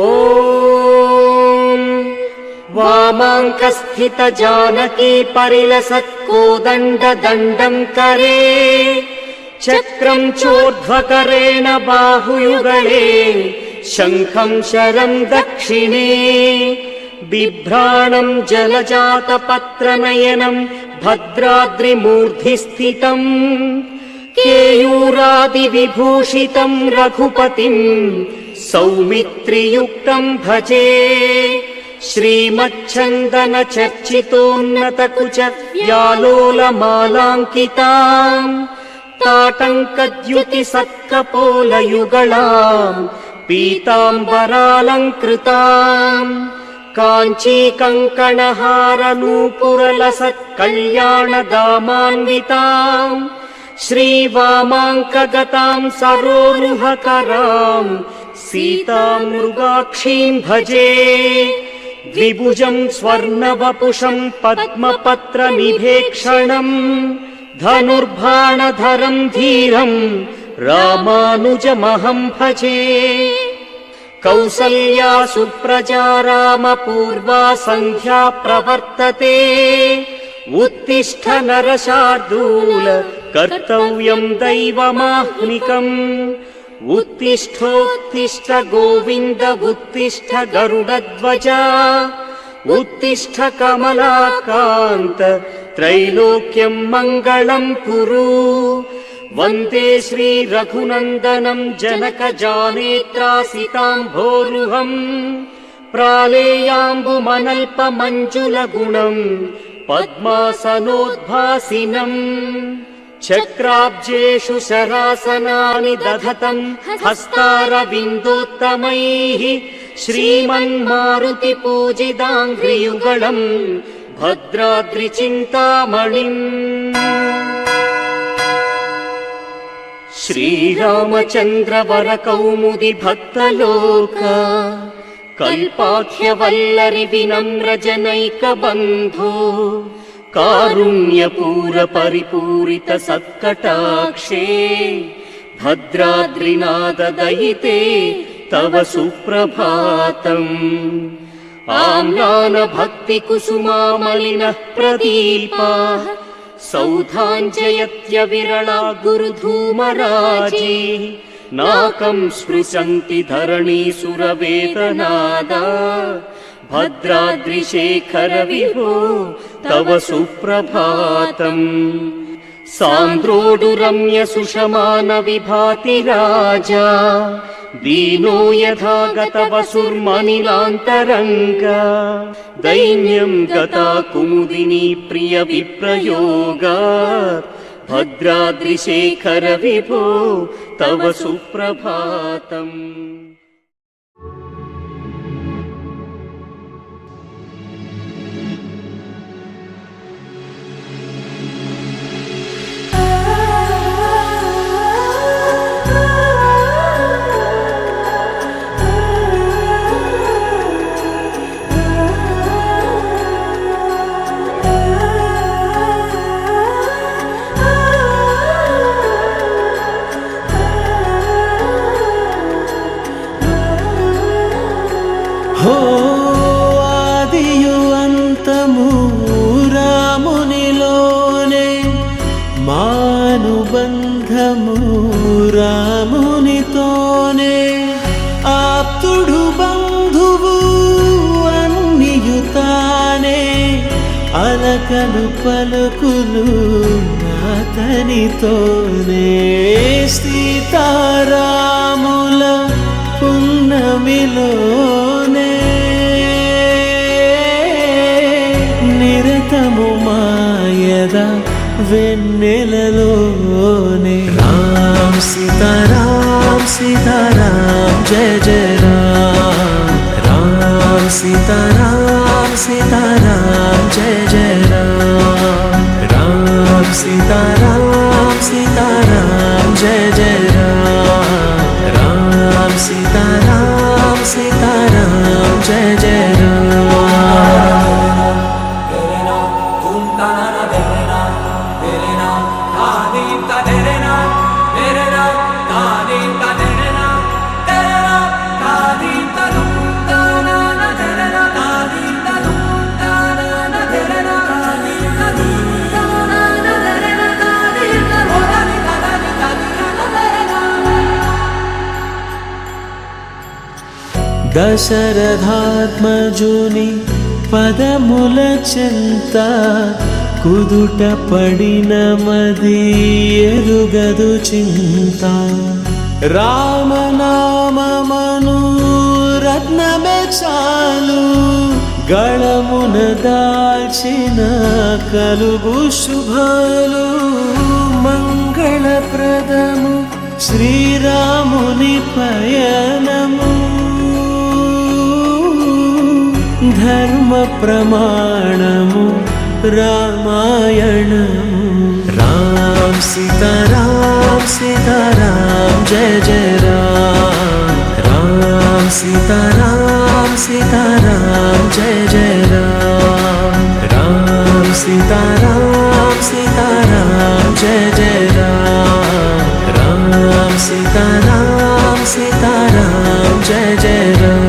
ॐ वामाङ्कस्थित जानकी परिलसत्कोदण्डदण्डं करे चक्रं चोर्ध्वकरेण बाहुयुगले शङ्खं शरं दक्षिणे बिभ्राणं जलजातपत्रनयनं भद्राद्रिमूर्धि स्थितम् केयूरादिविभूषितं रघुपतिं सौमित्रियुक्तं भजे श्रीमच्छन्दनचर्चितोन्नतकुच व्यालोलमालाङ्किताम् ताटङ्कद्युतिसत्कपोलयुगळाम् पीताम्बरालङ्कृताम् काञ्चीकङ्कणहारनूपुरलसत्कल्याणदामान्विताम् श्रीवामाङ्कगतां सरोरुहकरां सीतां मृगाक्षीं भजे द्विभुजं स्वर्णवपुषं पद्मपत्रनिभेक्षणम् धनुर्बाणधरं धीरं रामानुजमहं भजे कौसल्या सुप्रजा रामपूर्वा सन्ध्या प्रवर्तते उत्तिष्ठ नरशार्दूल कर्तव्यं दैवमाह्निकम् उत्तिष्ठोत्तिष्ठ गोविन्द उत्तिष्ठ गरुडध्वजा उत्तिष्ठ कमलाकान्त त्रैलोक्यं मङ्गलं कुरु वन्दे श्रीरघुनन्दनं जनकजानेत्रासिताम्भोरुहम् प्रालेयाम्बुमनल्पमञ्जुलगुणम् पद्मासनोद्भासिनम् चक्राब्जेषु शरासनानि दधतं हस्तारविन्दोत्तमैः श्रीमन्मारुतिपूजिताङ्घ्रियुगळम् भद्राद्रिचिन्तामणिम् श्रीरामचन्द्रवरकौमुदि भक्तलोक कल्पाख्यवल्लरि विनम्रजनैकबन्धो कारुण्यपूर परिपूरित सत्कटाक्षे भद्राद्रिनाददयिते तव सुप्रभातम् आम्लान भक्तिकुसुमामलिनः प्रदीपाः सौधाञ्जयत्य विरला गुरुधूमराजी नाकं स्पृशन्ति धरणीसुरवेदनादा भद्राद्रिशेखर विभो तव सुप्रभातम् सान्द्रोडुरम्य सुषमान विभाति राजा दीनो यथा गतवसुर्मनिलान्तरङ्गा दैन्यं गता कुमुदिनी प्रिय विप्रयोगा भद्राद्रिशेखर विभो तव सुप्रभातम् हो आदियु अंतमु रामुनिलोने मानुबंधमु रामुनितोने आप्तुडु बंधुवु अन्नियुताने अलकलु पलकुलु अतनितोने सीतारामुल पुण्यमिलोने निरतमु मायद वेन्नेललोने राम सीताराम सीताराम जय जय राम राम सीताराम सीताराम जय जय राम राम सीताराम सीताराम जय जय राम राम सीताराम सीताराम जय जय राम దశరథాత్మజుని పదముల చెంత కుదుట పడిన మది ఎరుగదు చింత రామనామమను రత్నమే చాలు గళమున దాల్చిన కలుగు శుభాలు మంగళప్రదము శ్రీరాముని పయనము ధర్మ ప్రమాణము రామాయణము రామ్ సీతారాం సీతారాం జయ జయ రామ్ రామ్ సీతారాం సీతారాం జయ జయ రామ్ రామ్ సీతారాం సీతారాం జయ జయ రామ్ రామ్ సీతారాం సీతారాం జయ జయ రామ్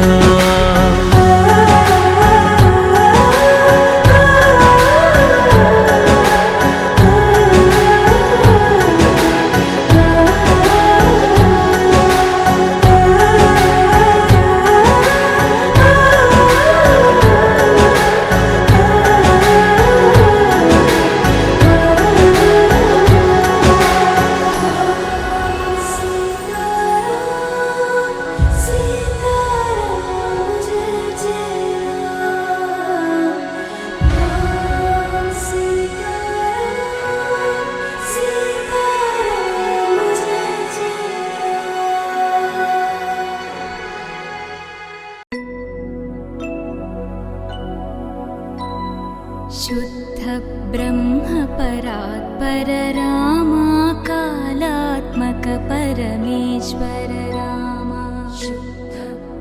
शुद्ध ब्रह्म परात्पर रामा कालात्मक परमेश्वर रामा शुद्ध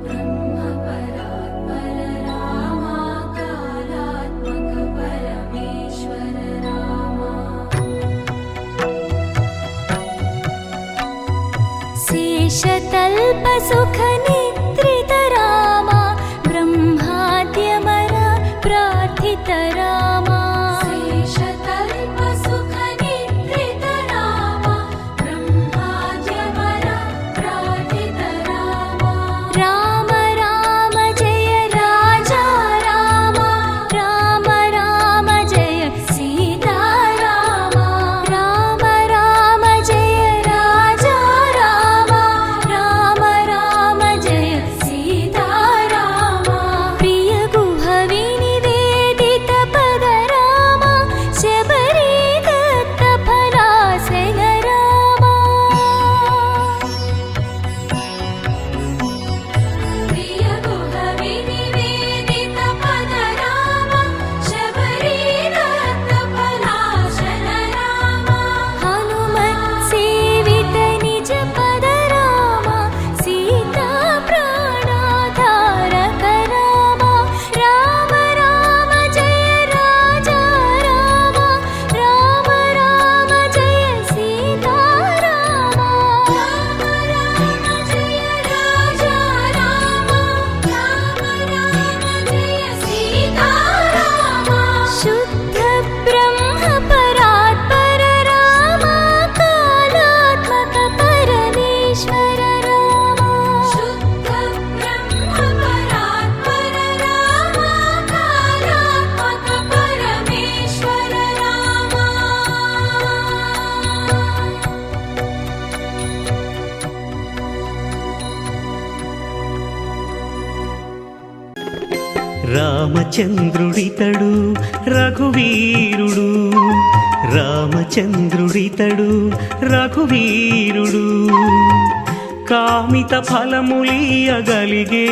ब्रह्म परात्पर रामा कालात्मक परमेश्वर रामा शेषतल्प सुख निद्रित रामा ब्रह्माद्यमर प्रार्थित रामा शेषतल्प सुख निद्रित रामा ब्रह्माद्यमर प्रार्थित रामा राम राम जय राजा रामा राम राम जय सीता रामा राम राम जय राजा रामा राम राम जय सीता रामा प्रिय गुहवि निवेदित पद रामा शबरी दत्त फलासन रामा प्रिय गुहवि निवेदित पद रामा शबरी दत्त फलासन रामा हनुमत् सेवित निज पद रामा सीता प्राणाधारक रामा राम राम जय राजा रामा राम राम जय सीता रामा राम राम जय राजा रामा राम राम जय सीता रामा शुद्ध ब्रह्म परात्पर रामा कालात्मक परमेश्वर रामा शुद्ध ब्रह्म परात्पर रामा कालात्मक परमेश्वर रामा రామచంద్రుడితడు రఘువీరుడు రామచంద్రుడితడు రఘువీరుడు కామిత ఫలములియగలిగే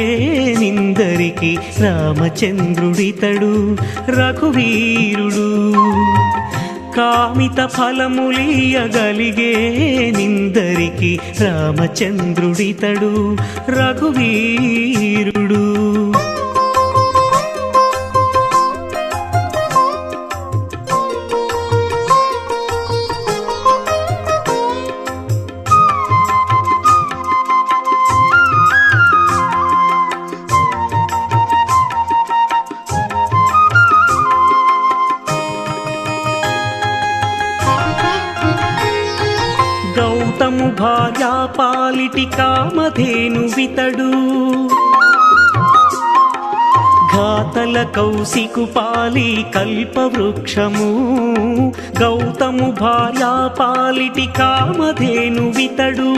నిందరికి రామచంద్రుడితడు రఘువీరుడు కామిత ఫలములియగలిగే నిందరికి రామచంద్రుడితడు రఘువీరుడు గౌతము భార్యా పాలిటి కామధేను వితడు ఘాతల కౌశికుపాలి కల్పవృక్షము గౌతము భార్యా పాలిటి కామధేను వితడు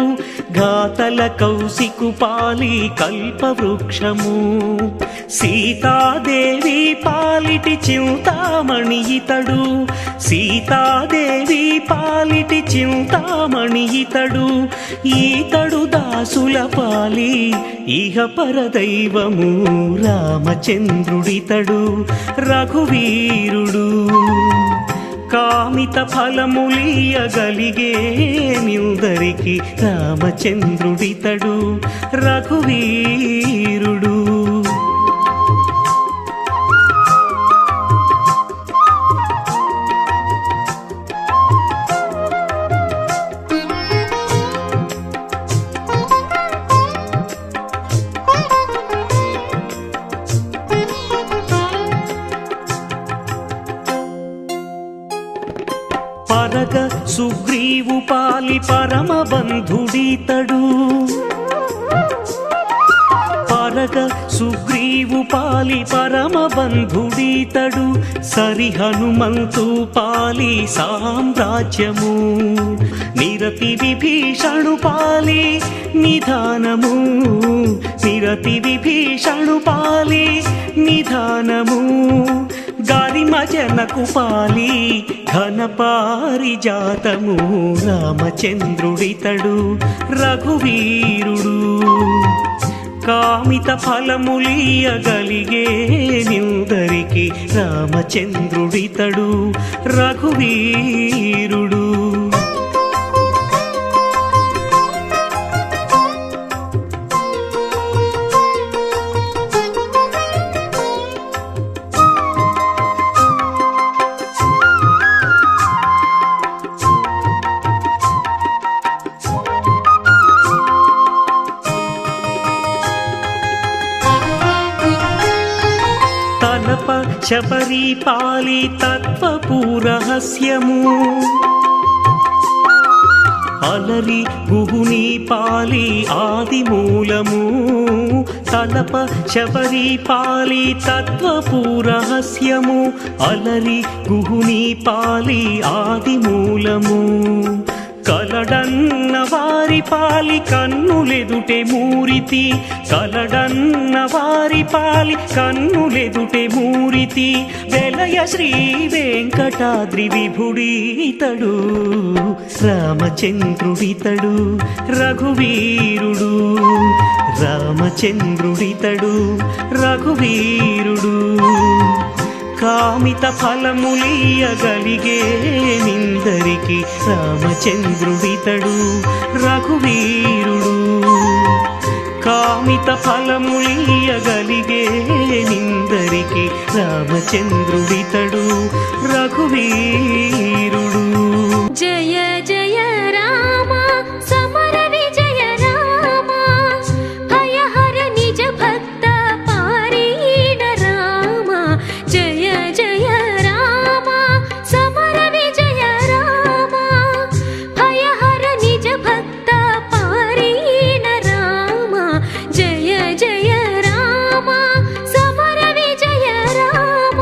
ఘాతల కౌశికుపాలి కల్పవృక్షము సీతాదేవి పాలిటి చింతామణి ఇతడు సీతాదేవి పాలిటి చింతామణి ఇతడు ఈతడు దాసుల పాలి ఇహ పరదైవము రామచంద్రుడితడు రఘువీరుడు కామిత ఫలములియగలిగే నిందరికి రామచంద్రుడితడు రఘువీరుడు పరగ సుగ్రీవు పాలి పరమ బంధుడితడు పరగ సుగ్రీవు పాలి పరమ బంధుడితడు సరి హనుమంతు పాలి సామ్రాజ్యము నిరతి విభీషణు పాలి నిధానము నిరతి విభీషణు పాలి నిధానము గారిమ జనకు పాలి ఘన పారిజాతము రామచంద్రుడితడు రఘువీరుడు కామిత ఫలములియగలిగే నిందరికి రామచంద్రుడితడు రఘువీరుడు తలప శబరి పాలి తత్వపూరహస్యము అలరి గుహుని పాలి ఆదిమూలము తలప శబరి పాలి తత్వపూరహస్యము అలరి గుహుని పాలి ఆదిమూలము కలడన్న వారి పాలి కన్నులెదుటే మూరితి కలడన్న వారి పాలి కన్నులెదుటే మూరితి వెలయ శ్రీ వెంకటాద్రి విభుడితడు రామచంద్రుడితడు రఘువీరుడు రామచంద్రుడితడు రఘువీరుడు కామిత ఫలములియగలిగే నిందరికి రామచంద్రుడితడు రఘువీరుడు కామిత ఫలములియగలిగే నిందరికి రామచంద్రుడితడు రఘువీరుడు జయ జయ రామ సమర విజయ రామ భయహర నిజ భక్త పారీణ రామ జయ జయ రామ సమర విజయ రామ భయహర నిజ భక్త పారీణ రామ జయ జయ రామ సమర విజయ రామ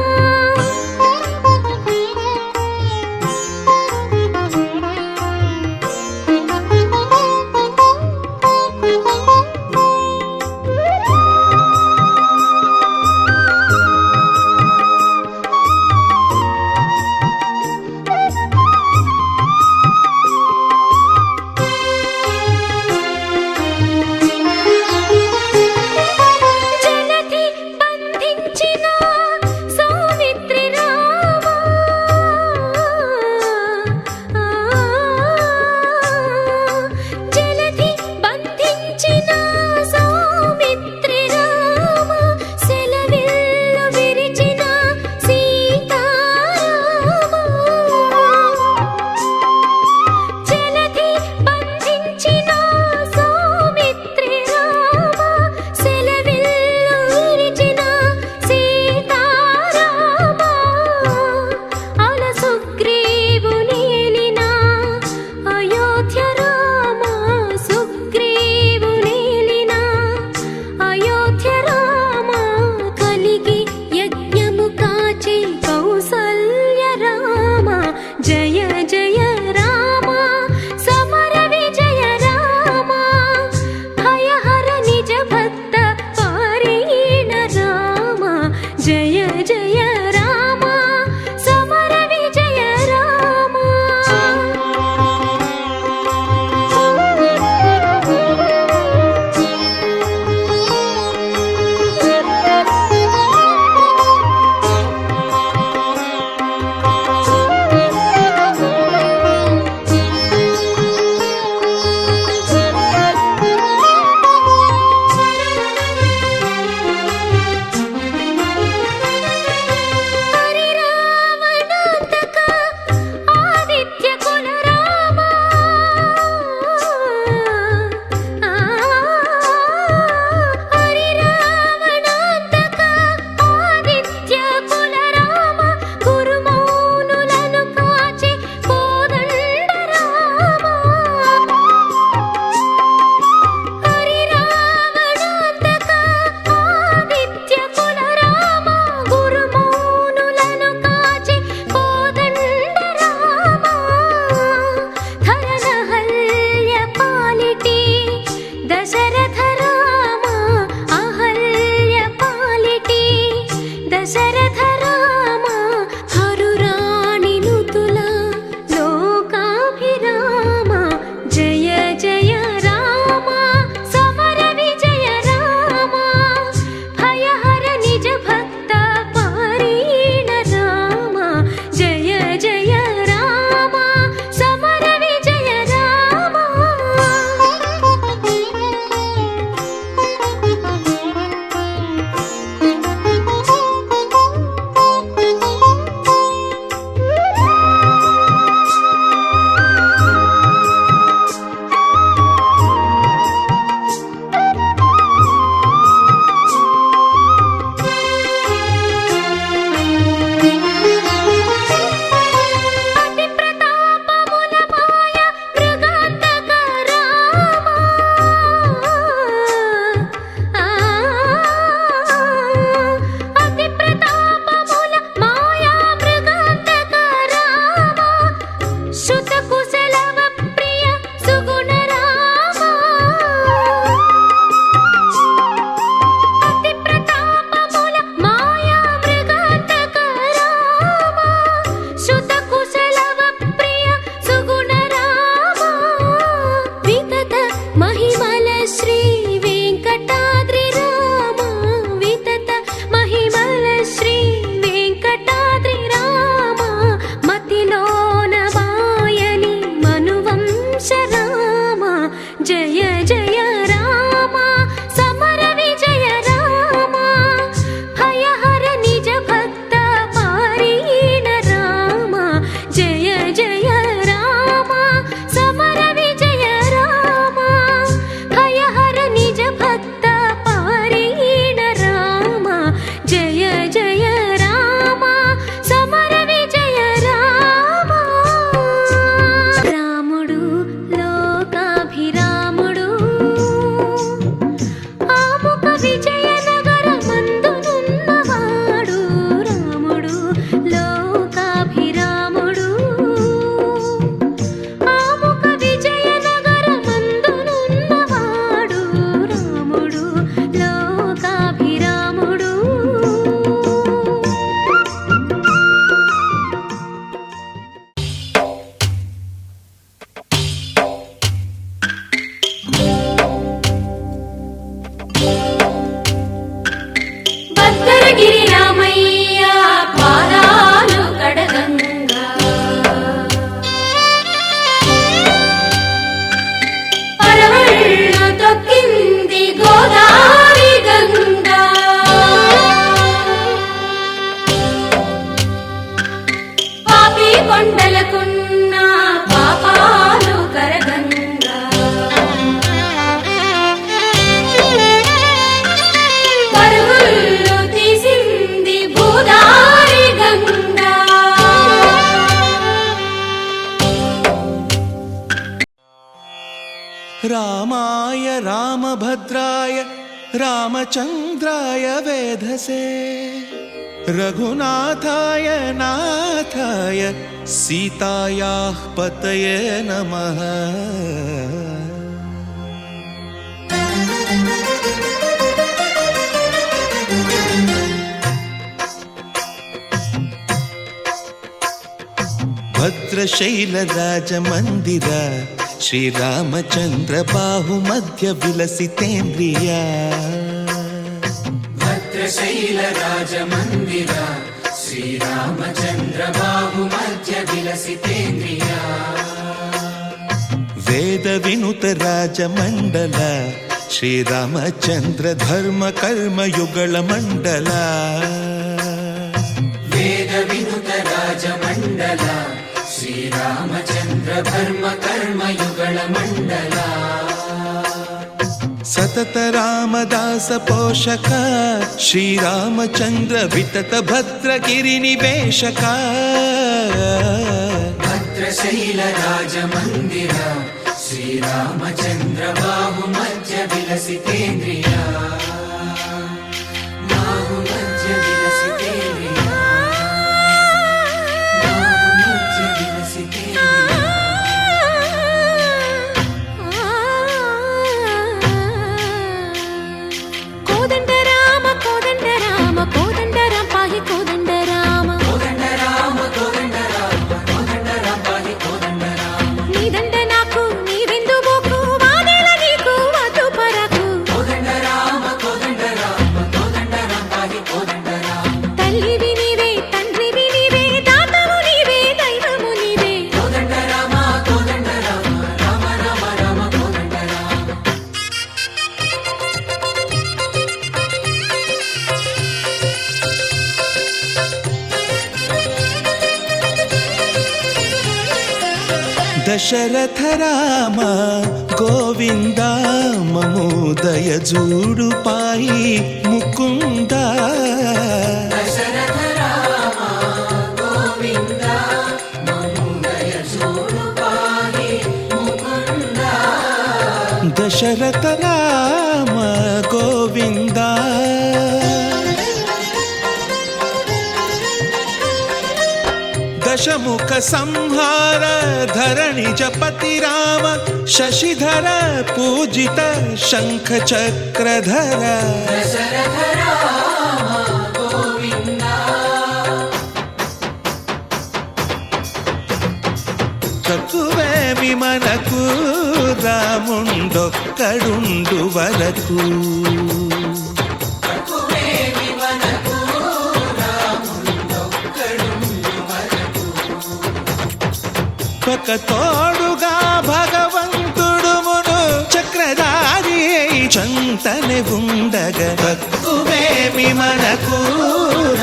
रामाय रामभद्राय रामचन्द्राय वेधसे रघुनाथाय नाथाय सीतायाः पतये नमः। भद्रशैलराजमन्दिर श्रीरामचन्द्र बाहुमध्य विलसितेन्द्रिया। भद्रशैलराजमन्दिर श्रीरामचन्द्र बाहुमध्य विलसितेन्द्रिया। वेदविनुत राजमण्डल श्रीरामचन्द्र धर्म कर्म युगल मण्डल। वेदविनुत राजमण्डल श्रीरामचन्द्र धर्म कर्म युगल मण्डल। सतत रामदास पोषक श्रीरामचन्द्र वितत भद्रगिरिनिवेशक। भद्रशैलराजमन्दिर श्रीरामचन्द्र बाहुमध्य विलसितेन्द्रिया। बाहुमध्य विलसितेन्द्रिया। बाहुमध्य विलसितेन्द्रिया। కోదండ రామ కోదండ రామ కోదండ రామ పాహి కోదండ రామ కోదండ రామ కోదండ రామ కోదండ రామ పాహి కోదండ రామ। నీదండ నాకు నీవెందు బోకు వాదేల నీకు వద్దు పరకు కోదండ రామ కోదండ రామ కోదండ రామ పాహి కోదండ రామ। తల్లివి నీవే తండ్రివి నీవే దాతవు నీవే దైవము నీవే కోదండ రామ కోదండ రామ రామ రామ రామ కోదండ రామ। दशरथ राम गोविन्द ममोदय जूडु पायि मुकुन्द। दशरथ राम गोविन्द ममोदय जूडु पाहि मुकुन्द। दशरथ राम गोविन्द दशमुख संहार धरणिज पति राम शशिधर पूजित शंख चक्रधर। दशरथ राम गोविन्द। తక్కువేమి మనకు రాముండొక్కడుండు వరకు। తక్కువేమి మనకు రాముండొక్కడుండు వరకు। ఒక తోడుగా భగవంతుడుమును చక్రధారి చంతనే ఉండగా తక్కువేమి మనకు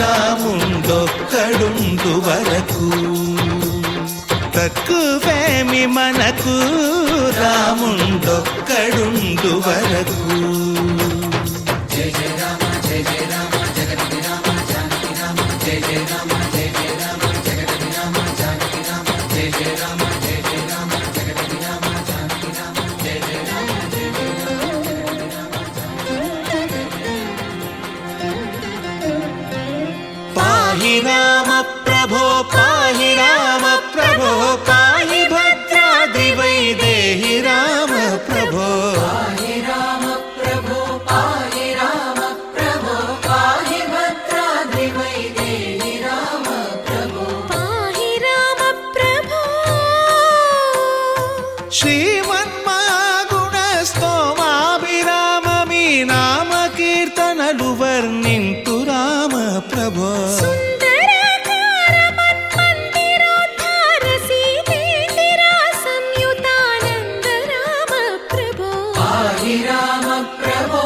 రాముండొక్కడుండు వరకు। తక్కువేమి మనకు రాముండొక్కడుండు వరకు। జయ జయ రామ జయ జయ రామ జగతి రామ జానకి రామ జయ జయ రామ జయ జయ రామ జగతి రామ జానకి రామ జయ జయ రామ జయ జయ రామ జగతి రామ జానకి రామ జయ జయ రామ జయ జయ రామ పాహి రామ ప్రభో పాహి రామ ప్రభో పాహి భద్రాద్రి వైదేహి రామ ప్రభో। పాహి రామ ప్రభో పాహి రామ ప్రభో పాహి భద్రాద్రి వైదేహి రామ ప్రభో। పాహి రామ ప్రభో శ్రీమన్మాగుణ స్తోమాభిరామ మీ నామ కీర్తనలు వర్ణింతు రామ ప్రభో। సుందరాకార మన్మందిరోద్ధార సీతేందిరా సంయుతానంద రామ ప్రభో పాహి రామ ప్రభో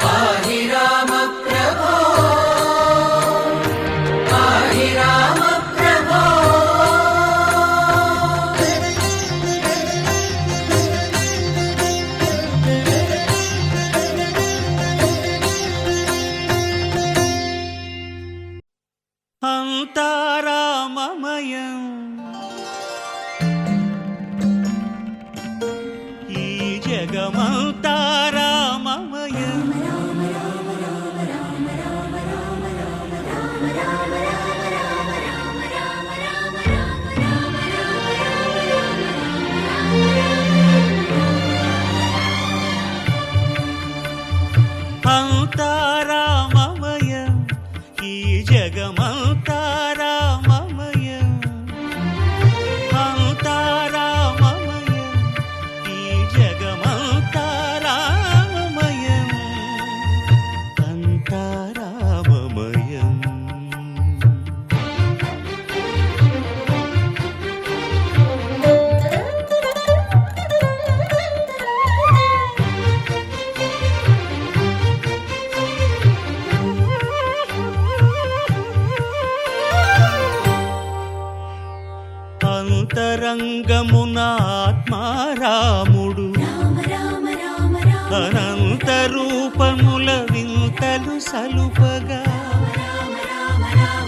పాహి రామ ప్రభో పాహి రామ ప్రభో। అంతరంగమున ఆత్మారాముడు రామ రామ రామ రామ అనంత రూపముల వింతలు సలుపగా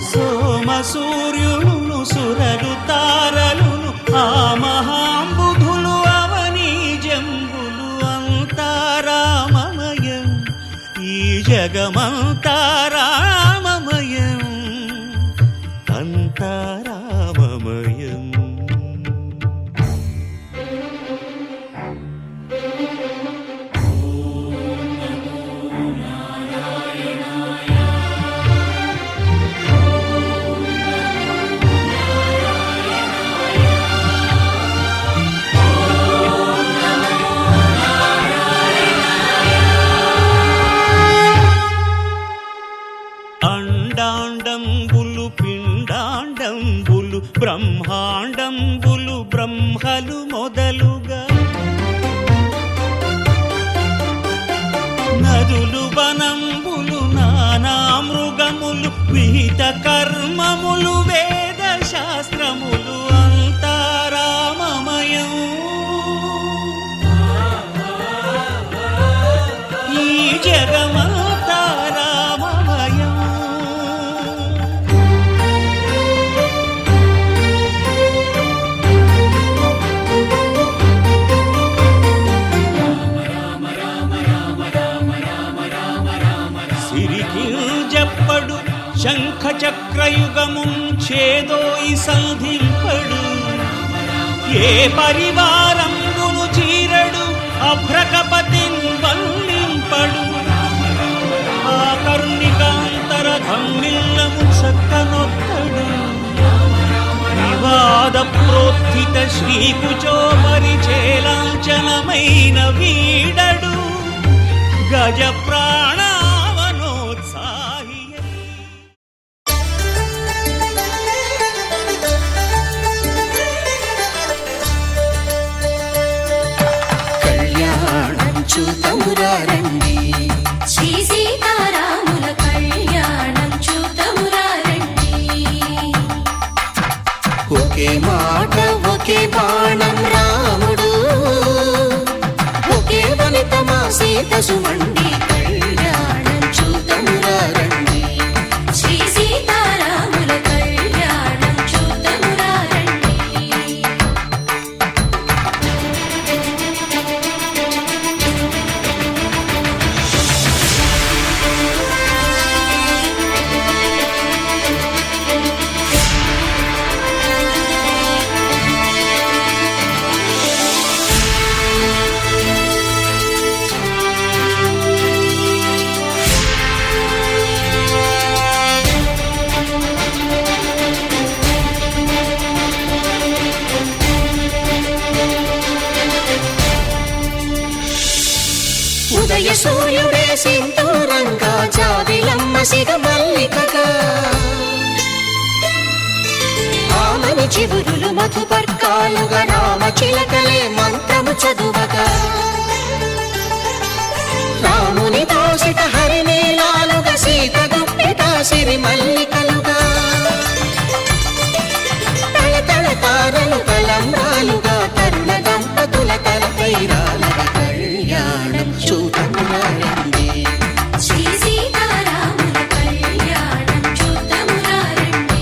సోమ సూర్యులను సురలు తారలును ఆ మహాంబుధులు అవనీ జంబులు అంతారామమయం ఈ జగమంతారామమయం అంతారామమయం. అండాండంబులు పిండాండంబులు బ్రహ్మాండంబులు బ్రహ్మలు మొదలుగా నదులు వనంబులు నానా మృగములు విహిత కర్మములు వేద శాస్త్రములు అంతారామమయం ఈ జగమంతారామమయం. సిరికింజప్పడు శంఖ చక్రయుగము చేదోయి సంధింపడు ఏ పరివారంబును చీరడు అభ్రకపతిన్ వల్లింపడు ఆ కర్ణికాంతర ధమ్మిల్లము చక్కనొక్కడు వివాద ప్రోత్థిత శ్రీకుచో పరిచేలాంఛనమైన వీడడు గజ ప్రాణావనోత్సాహి. కళ్యాణం చూతమురారండి శ్రీ సీతారాముల కళ్యాణం చూతమురారండి. ఒకే మాట ఒకే బాణం రాముడు ఒకే వనిత మా సీత సుమండి కళ్యాణం చూతమురారండి. శ్రీ సీతారాముల కళ్యాణం చూతమురారండి. ఉదయ సూర్యుడే సింధూరంగా జాబిలమ్మ సిగ మల్లికగా ఆమని చివురులు మధుపర్కాలుగా రామ చిలకలే మంత్రము చదువగా రాముని దోసిట హరినీలాలుగా సీత గుప్పిట సిరి మల్లికలుగా తల తల తారలు తలంబ్రాలుగా తరుణ దంపతుల తలపైరాలుగా కళ్యాణం చూతమురారండి. శ్రీ సీతారాముల కళ్యాణం చూతమురారండి.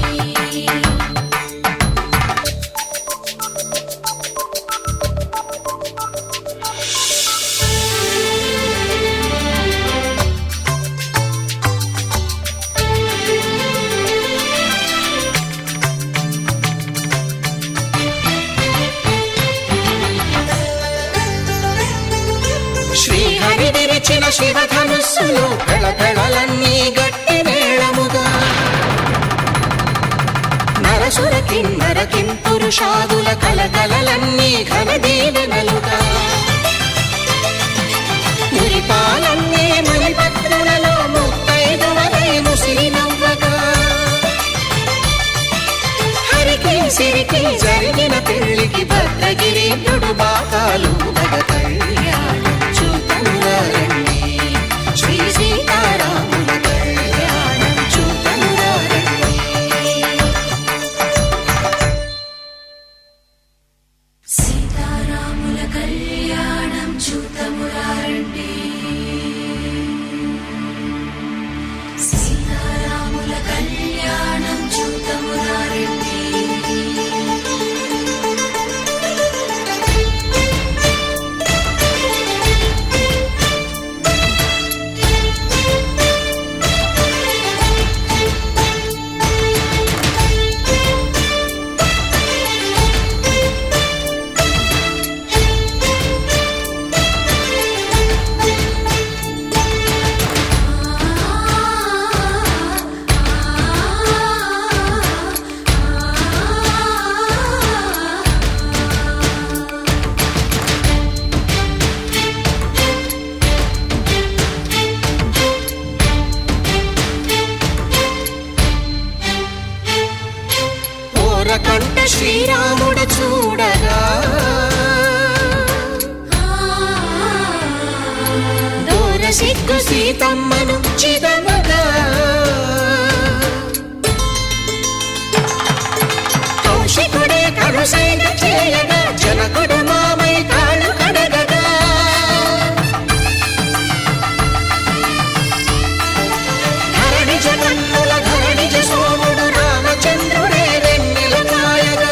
శ్రీహరి విరిచిన శివధనుస్సులు పెళపెళలన్నీ గట్టి మేళముగా నరసుర కిన్నర కింపురుషాదుల కలకలలన్నీ ఘన దీవెనలుగా మురిపాలన్నీ మణిపత్రులలో ముత్తైదువలై ముసిరి నవ్వగా హరికి సిరికి జరిగిన పెళ్లికి భద్రగిరి బాకాలు కళ్యాణం చూతమురారండి. శ్రీ సీతారాముల కళ్యాణం చూతమురారండి. సిగ్గు సీతమ్మను చిదమగా కౌశికుడే కరుసైన చేయగా జనకుడు మామై కాళ్ళు కడగగా ధరణి జగన్నుల ధరణిజ సోముడు రామచంద్రుడే వెన్నెల కాయగా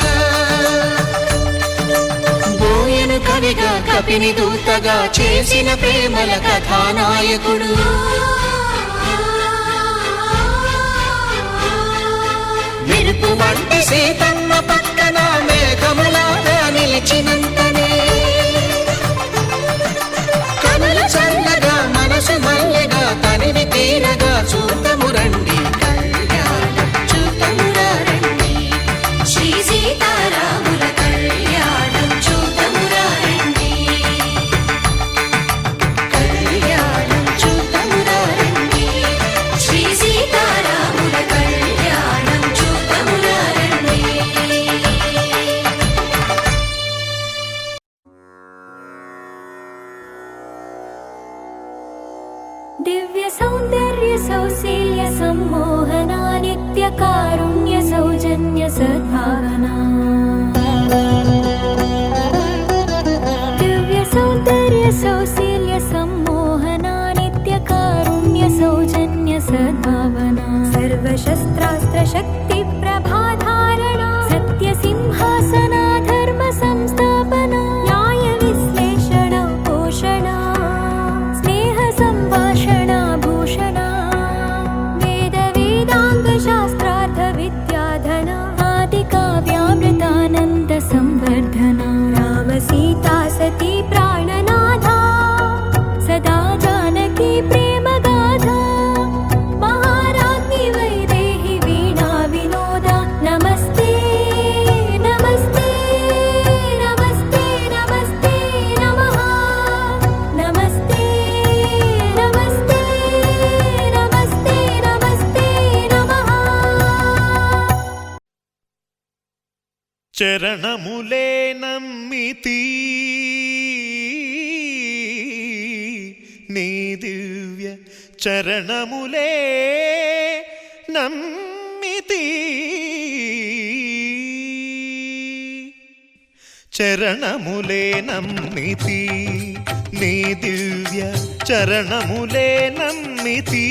బోయను కవిగా కపిని దూతగా చేసిన ప్రేమల కథానాయకుడు మెరుపు వంటి సీతమ్మ పక్కన మేఘములాగా నిలిచినంతనే కనులు చల్లగా మనసు మల్లెగా తనివి తీరగా చూతము రండి కళ్యాణం చూతమురా రండి శ్రీ సీతారాముల కళ్యాణం చూతమురా రండి కళ్యాణం చూతమురా రండి శ్రీ సీతారాముల కళ్యాణం చూతమురా రండి. दिव्य सौन्दर्य सौशील्य सम्मोहना नित्य कारुण्य सौजन्य सद्भावना दिव्य सौन्दर्य सौशील्य सम्मोहना नित्य कारुण्य सौजन्य सद्भावना सर्वशस्त्रास्त्र शक्ति प्रभाधारणा सत्य सिंहासना धर्म संस्थापना न्याय विश्लेषण पोषणा स्नेह संभाषणा भूषणा वेद वेदांग शास्त्रार्थ विद्याधना आदि काव्यामृतानंद संवर्धना राम सीता सती प्राणनाथा सदा जानकी प्रेम गाथा महाराज्ञी वैदेही वीणा विनोदा नमस्ते नमस्ते नमस्ते नमस्ते नमः नमस्ते नमस्ते नमस्ते नमस्ते नमः చరణములే నమ్మితి నీ దివ్య చరణములే నమ్మితి చరణములే నమ్మితి నీ దివ్య చరణములే నమ్మితి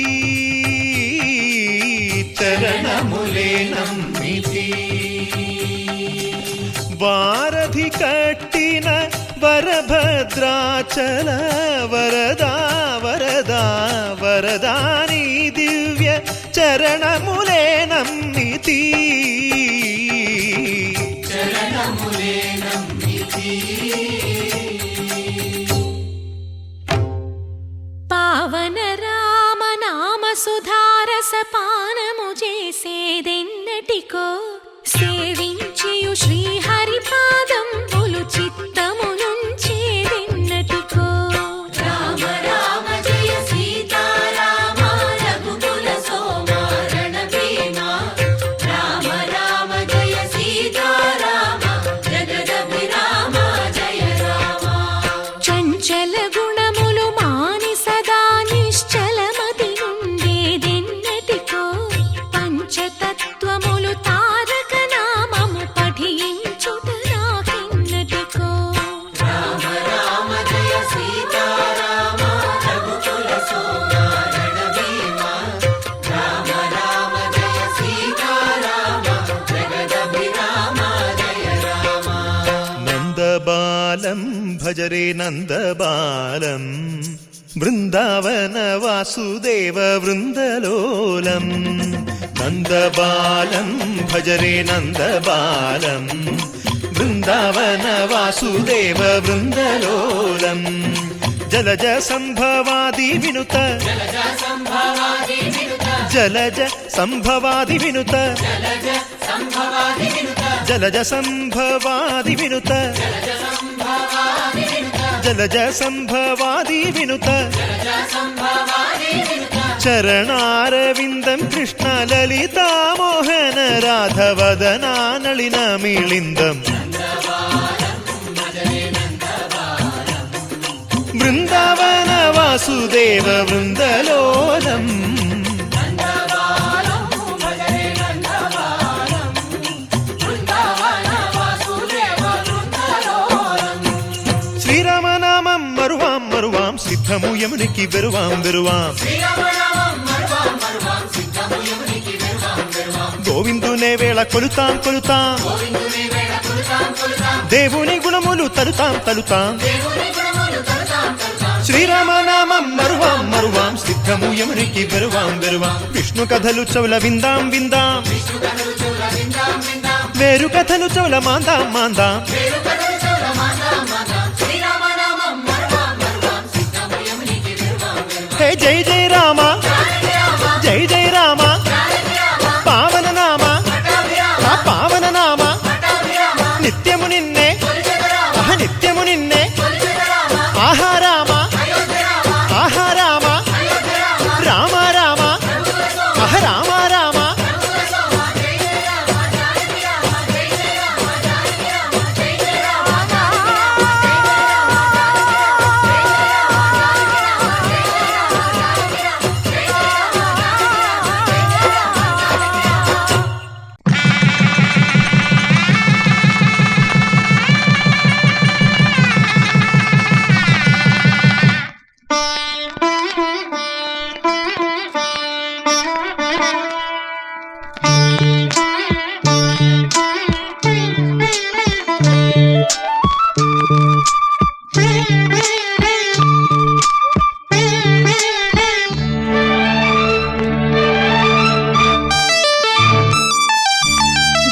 చరణములే నమ్మితి వారధి కట్టిన వరభద్రాచల వరదా వరదా వరదా నీ దివ్య చరణములే నమ్మితి చరణములే నమ్మితి పావన రామ నామ సుధారస పానము చేసేదెన్నటికో సేవించియు శ్రీహరి పాదంబులు చిత్తము నుంచేదెన్నటికో రామ రామ జయ సీతారామ రఘుకుల సోమ రణభీమ రామ రామ జయ సీతారామ జగదభిరామ జయ రామ చంచల గుణములు మాని సదా నిశ్చలమతి నుండేదెన్నటికో పంచతత్వములు తారక నామము పఠించుట నాకెన్నటికో రామ రామ జయ సీతారామ రఘుకుల సోమ రణభీమ రామ రామ జయ సీతారామ జగదభిరామ జయ రామ నందబాలం భజరే నందబాలం బృందావన వాసుదేవ వృందలోలం నందబాలం భజరే నందబాలం బృందావన వాసుదేవ వృందలోలం జలజ సంభవాది వినుత జలజ సంభవాది వినుత జలజ సంభవాది వినుత జలజ సంభవాది వినుత చరణారవిందం కృష్ణ లలితా మోహన రాధవదనా నళిన మిళిందం బృందావన వాసుదేవ వృందలోలం శ్రీరామనామం మరువాం మరువాం సిద్ధము యమునికి వెరువాం వెరువాం గోవిందునే వేళ కొలుతాం కొలుతాం దేవుని గుణములు తలుతాం తలుతాం శ్రీరామనామం మరువాం మరువాం సిద్ధము యమునికి వెరువాం వెరువాం విష్ణు కథలు చౌల విందాం విందాం వేరు కథలు చౌల మాందాం మాందాం హే జై జై రామ జై జై రామ పావన నామ ఆ పావన నామ నిత్యము నిన్నే నిత్యము నిన్నే ఆహారామ ఆహారామ రామ రామ రామ రామ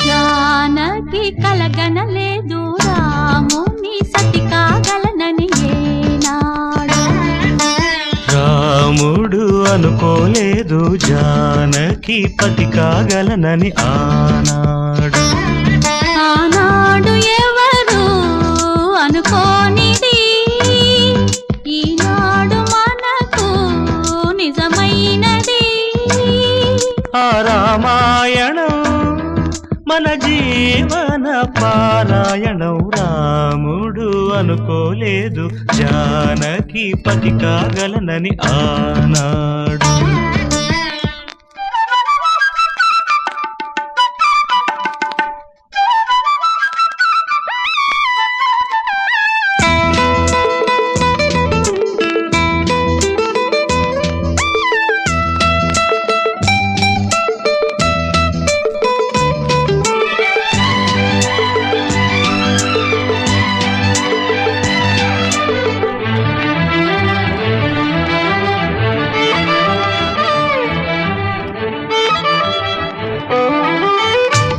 జానకి కలగనలేదు రాముని సతి కాగలనని ఏనాడు రాముడు అనుకోలేదు జానకి పతి కాగలనని ఆనాడు ఆనాడు ఎవరు అనుకోనిది ఈనాడు మనకు నిజమైనది ఆ రామాయణం మన జీవన పారాయణం రాముడు అనుకోలేదు జానకి పతి కాగలనని ఆనాడు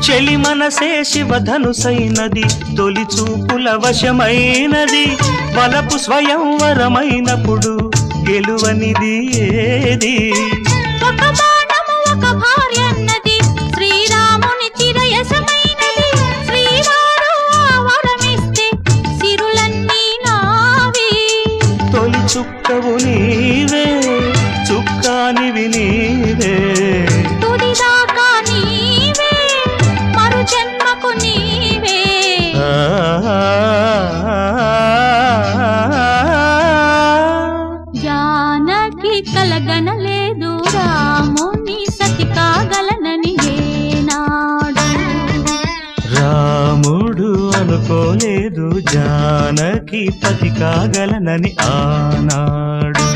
చెలి మనసే శివధనుసైనది తొలి చూపుల వశమైనది వలపు స్వయంవరమైనప్పుడు గెలువనిది ఏది ఒక బాణము ఒక భార్య అన్నది శ్రీరాముని చిరయసమైనది శ్రీవారు ఆ వరమిస్తే సిరులన్నీ నావి తొలి చుక్కవు నీవే చుక్కానివి నీవే తుడిదాకా నీవే మరు జన్మకు నీవే జానకి కలగనలేదు రాముని సతి కాగలనని ఏనాడు రాముడు అనుకోలేదు జానకి పతి కాగలనని ఆనాడు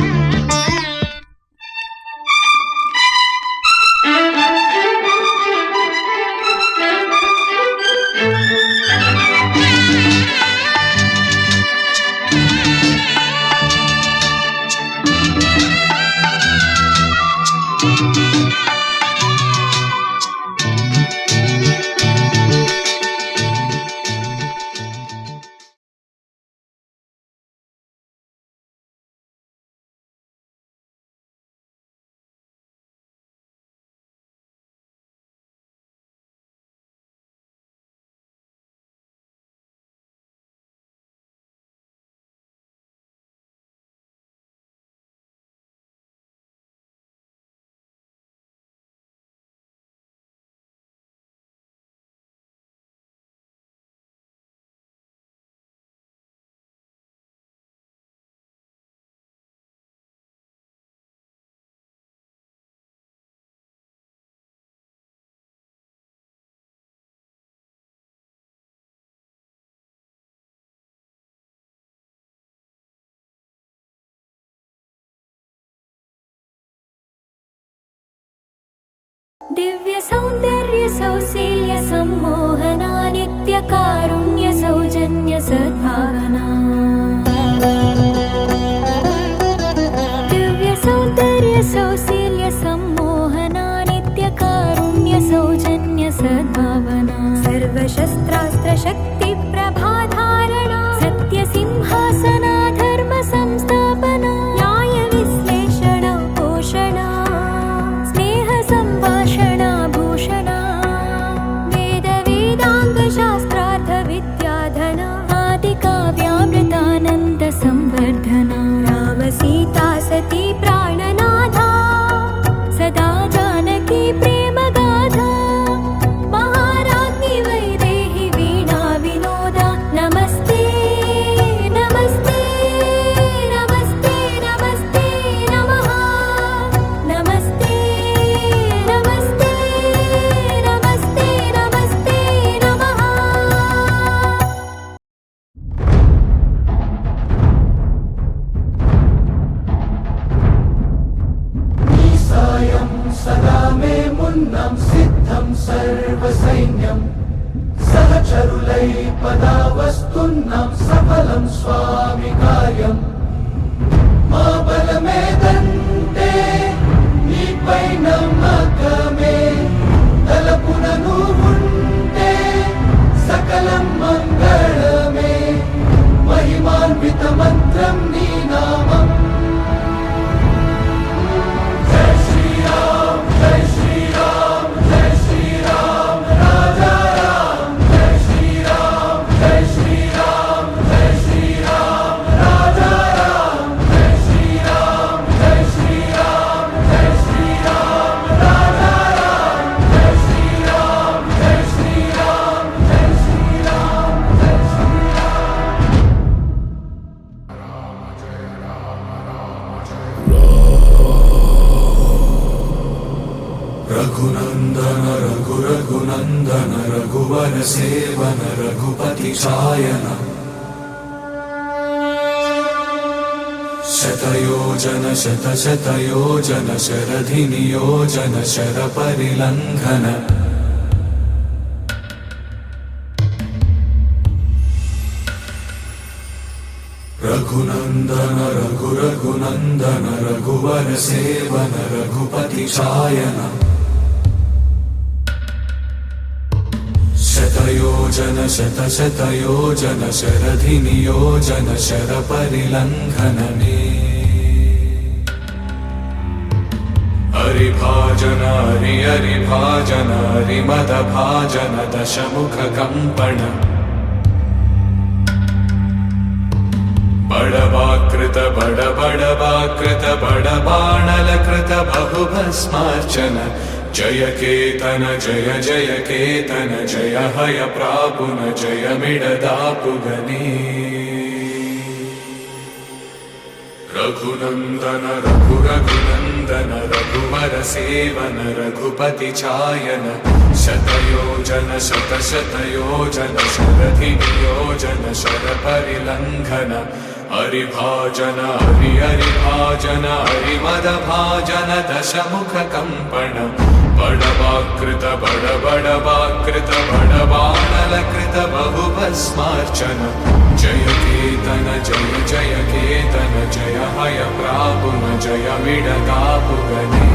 दिव्य सौन्दर्य सौशील्य सम्मोहना नित्य कारुण्य सौजन्य सद्भावना दिव्य सौन्दर्य सौशील्य सम्मोहना नित्य कारुण्य सौजन्य सद्भावना सर्वशस्त्रास्त्र शक्ति प्रभाधारणा सत्य सिंहासना धर्म संस्थापना न्याय विश्लेषण पोषणा स्नेह संभाषणा भूषणा वेद वेदांग शास्त्रार्थ विद्याधना आदि काव्यामृतानंद संवर्धना राम सीता सती प्राणनाथा सदा जानकी प्रेम गाथा महाराज्ञी वैदेही वीणा विनोदा नमस्ते नमस्ते नमस्ते नमस्ते नमः नमस्ते नमस्ते नमस्ते नमस्ते नमः सायं सदा मे मुन्नं सिद्धं सर्वसैन्यं सहचरुलै पदावस्तुन्नं सफलं स्वामि कार्यं మా బలమేదంటే నీపై నమ్మకమే తలపున నువ్వుంటే సకలం మంగళమే మహిమాన్విత మంత్రం నీ నామం జై శ్రీరామ్ జై శ్రీరామ్ జై శ్రీరామ్ రాజా రామ్ జై శ్రీరామ్ జై శ్రీరామ్ జై శ్రీరామ్ రాజా రామ్ జై శ్రీరామ్ జై శ్రీరామ్ జై శ్రీరామ్ రాజా రామ్ జై శ్రీరామ్ జై శ్రీరామ్ జై శ్రీరామ్ జై శ్రీరామ్ रघुनंदन रघु रघुनंदन रघुवर सेवन रघुपति छायन शतयोजन शत शतयोजन शरधि नियोजन शर परिलंघन रघुनंदन रघु रघुनंदन रघुवर सेवन रघुपति छायन शतयोजन शत शतयोजन शरधि नियोजन शर परिलंघन हरिभाजन हरि हरिभाजन हरिमद भाजन दशमुख कंपन बड़वाकृत बड़ बड़वाकृत बड़बाणलकृत बहुभस्मार्चन जय केतन जय जय केतन जय हय प्रापुन जय मिडदापुगने रघुनंदन रघु रघुनंदन रघुवर सेवन रघुपति छायन शतयोजन शत शतयोजन शरधि नियोजन शर परिलंघन हरिभाजन हरि हरिभाजन हरिमद भाजन दशमुख कंपन बड़वाकृत बड़ बड़वाकृत बड़बाणलकृत बहुभस्मार्चन जय केतन जय जय केतन जय हय प्रापुन जय मिडदापुगने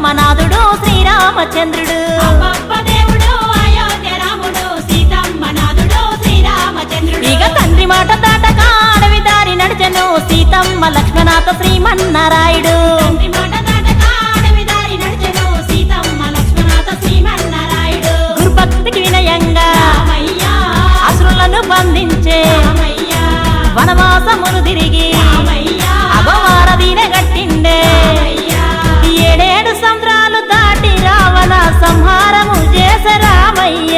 మనాదుడు శ్రీరామచంద్రుడు దేవుడు అయోధ్య రాముడు సీతమ్మ నాదుడు శ్రీరామచంద్రుడు ఇక తండ్రి మాట దాటక అడవి దారి నడిచెను సీతమ్మ లక్ష్మణాత శ్రీమన్నారాయుడు తండ్రి మాట దాటక అడవి దారి నడిచెను సీతమ్మ లక్ష్మణాత శ్రీమన్నారాయుడు గురుభక్తికి వినయంగా అసురులను బంధించే వనవాసములు తిరిగి అగవారదీన గట్టిండే ఏడేడు సంద్రాలు దాటి రావణ సంహారము చేస రామయ్య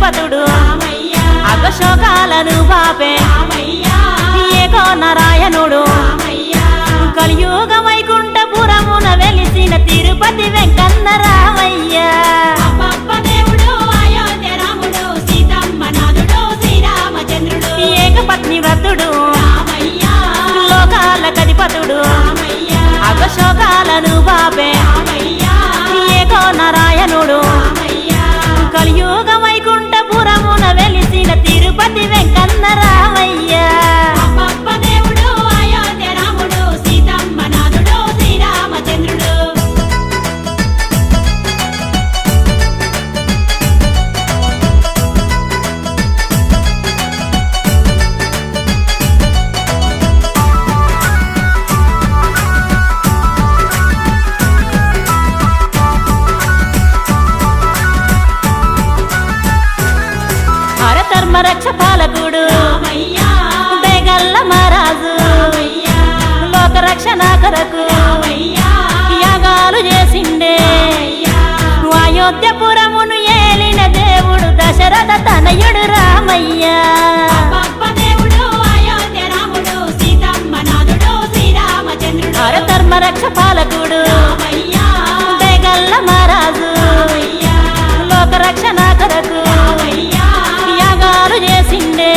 గణపతుడు అగశోకాలను బాపే ఏకో నారాయణుడు కలియుగ వైకుంఠపురమున వెలిసిన తిరుపతి వెంకన్న రామయ్య ఏకపత్ని వ్రతుడు లోకాల కధిపతుడు అగశోకాలను బాపే ఏకో నారాయణుడు కలియుగ వైకుంఠపురమున వెలిసిన తిరుపతి వెంకన్న రామయ్య రక్ష పాలకుడు బేగల్ల మహారాజు లోక రక్షణ కొరకు యాగాలు చేసిండే అయోధ్యపురమును ఏలిన దేవుడు దశరథ తనయుడు రామయ్య ధర్మ రక్ష పాలకుడు బేగల్ల మహారాజు లోక రక్షణ కొరకు చేసిండే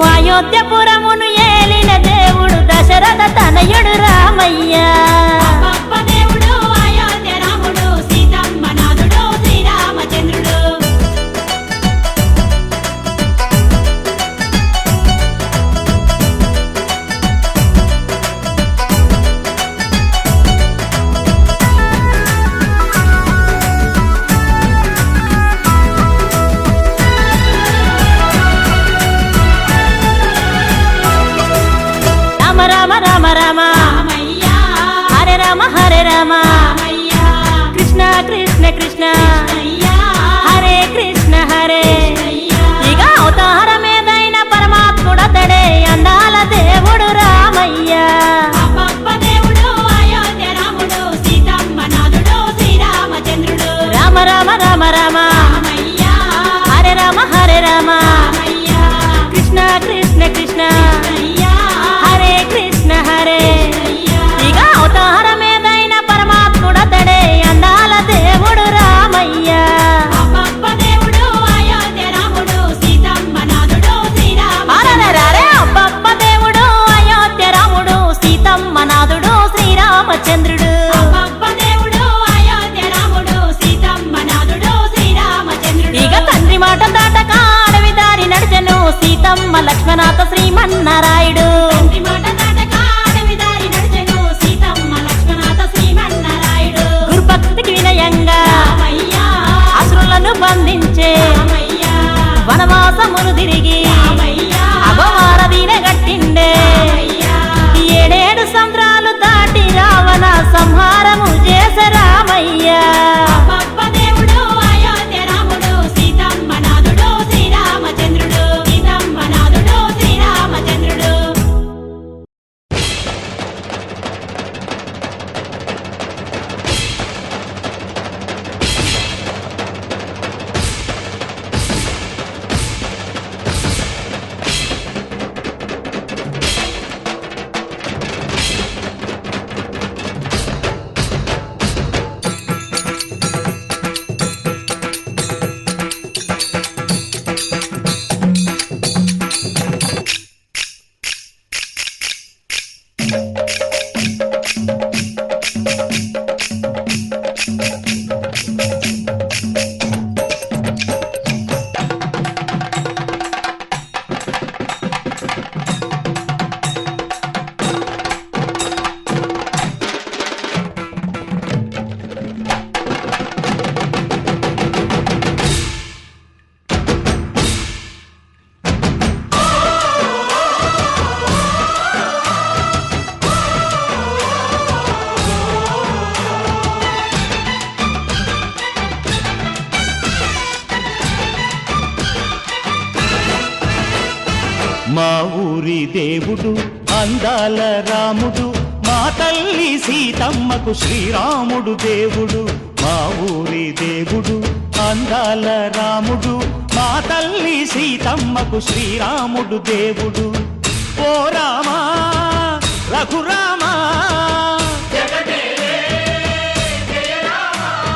అయోధ్యపురమును ఏలిన దేవుడు దశరథ తనయుడు రామయ్య కృష్ణ కృష్ణ కృష్ణ హరే కృష్ణ హరే ఇక అవతారమేదైన పరమాత్ముడతడే అందాల దేవుడు రామయ్య రామ రామ రామ రామ హరే రామ హరే రామ కృష్ణ కృష్ణ కృష్ణ హరే కృష్ణ హరే ఇక అవతారమేదైన పరమాత్ముడతడే అందాల దేవుడు రామయ్య అరెరెరె అబ్బబ్బ దేవుడు అయోధ్య రాముడు సీతమ్మ నాథుడు శ్రీరామచంద్రుడు ఇక తండ్రి మాట దాటక అడవి దారి నడిచెను సీతమ్మ లక్ష్మణాథ శ్రీమన్నారాయుడు గురుభక్తికి వినయంగా అసురులను బంధించే వనవాసమును తిరిగి అగవారదీన గట్టిండే ఏడేడు సంద్రాలు దాటి రావణ సంహారము చేసే రామయ్య మా ఊరి దేవుడు అందాల రాముడు మా తల్లి సీతమ్మకు శ్రీరాముడు దేవుడు మా ఊరి దేవుడు అందాల రాముడు మా తల్లి సీతమ్మకు శ్రీరాముడు దేవుడు ఓ రామా రఘురామా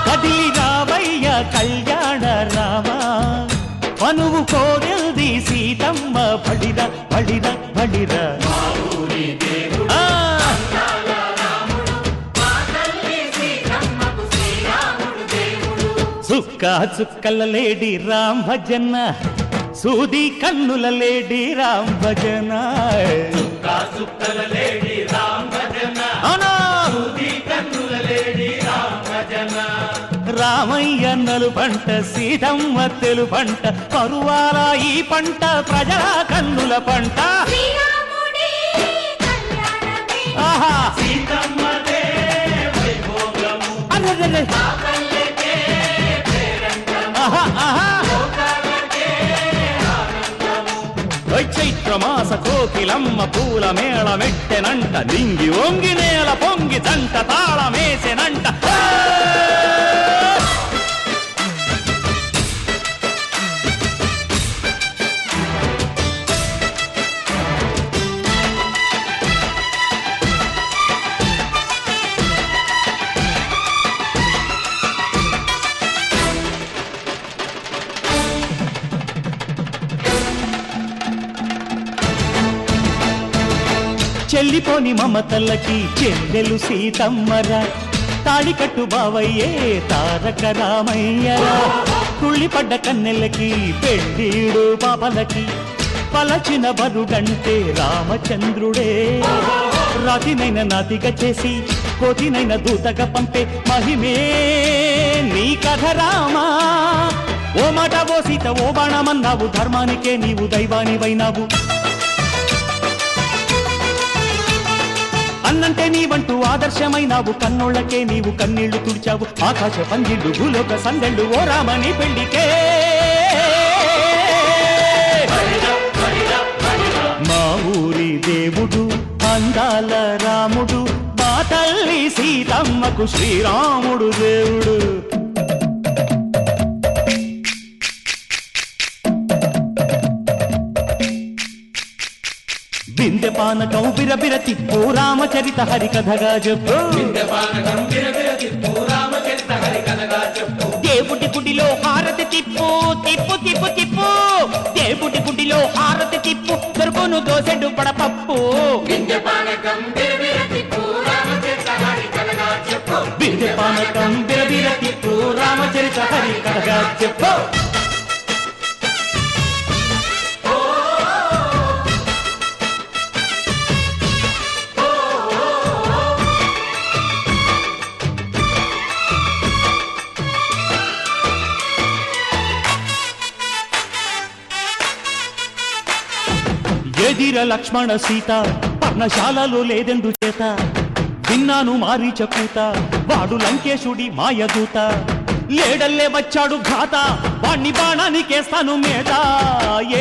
కదిలి రావయ్య కళ్యాణ రామా మనువు కోరెల్ది సీతమ్మ బడిర బడిర బడిర చుక్క చుక్కల లేడి రామ్ భజన సూది కన్నుల లేడి రామ్ భజన రామయ్య నలు పంట సీతమ్మ తెలు పంట పరువాల ఈ పంట ప్రజల కన్నుల పంట ఆహా అరెరెరె. చైత్రమాస కోకిలమ్మ పూల మేళ మెట్టెనంట దింగి ఒంగి నేల పొంగి జంట తాళమేసెనంట చెల్లిపోని మమతలకి చెల్లెలు సీతమ్మరా తాళికట్టు బావయ్యే తారక రామయ్యరా తుళ్ళిపడ్డ కన్నెలకి పెళ్ళీడు పాపలకి పలచిన బరుగంటే రామచంద్రుడే రాతినైన నాతిగా చేసి కోతినైన దూతగా పంపే మహిమే నీ కథ రామా ఓ మాట ఓ సీత ఓ బాణమన్నావు ధర్మానికే నీవు దైవానివైనావు అన్నంటే నీవంటూ ఆదర్శమైనావు కన్నోళ్ళకే నీవు కన్నీళ్లు తుడిచావు ఆకాశ పందిళ్ళు భూలోక సందెళ్ళు ఓ రామని పెళ్లికే మా ఊరి దేవుడు అందాల రాముడు మా తల్లి సీతమ్మకు శ్రీరాముడు దేవుడు బిందె పానకం బిరబిర తిప్పు రామచరిత హరికథగా చెప్పు దేవుడి గుడిలో హారతి తిప్పు తిప్పు తిప్పు తిప్పు దేవుడి గుడిలో హారతి తిప్పు దొరుకును దోసెడు పడపప్పు బిందె పానకం బిరబిర తిప్పు రామచరిత హరికథగా చెప్పు ఎదిర లక్ష్మణ సీత పర్ణశాలలో లేదెందు చేత విన్నాను మారీచ కూత వాడు లంకేశుడి మాయదూత లేడల్లే వచ్చాడు ఘాత వాణ్ణి బాణానికేస్తాను మేత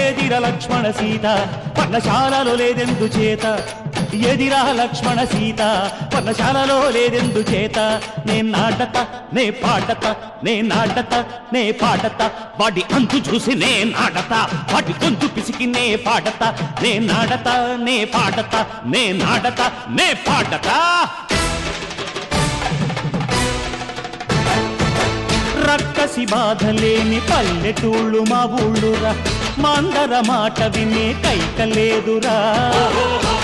ఎదిర లక్ష్మణ సీత పర్ణశాలలో లేదెందు చేత ఎదిరా లక్ష్మణ సీత పర్ణశాలలో లేదెందు చేత నే నాటత నే పాటత నే నాటత నే పాటత వాడి అంతు చూసి నే నాటత వాడి గొంతు పిసికి నే పాటత నే నాటత నే పాటత నే నాటత నే పాటత రక్కసి బాధలేని పల్లెటూళ్ళు మా ఊళ్ళురా మాందర మాట వినే కైకలేదురా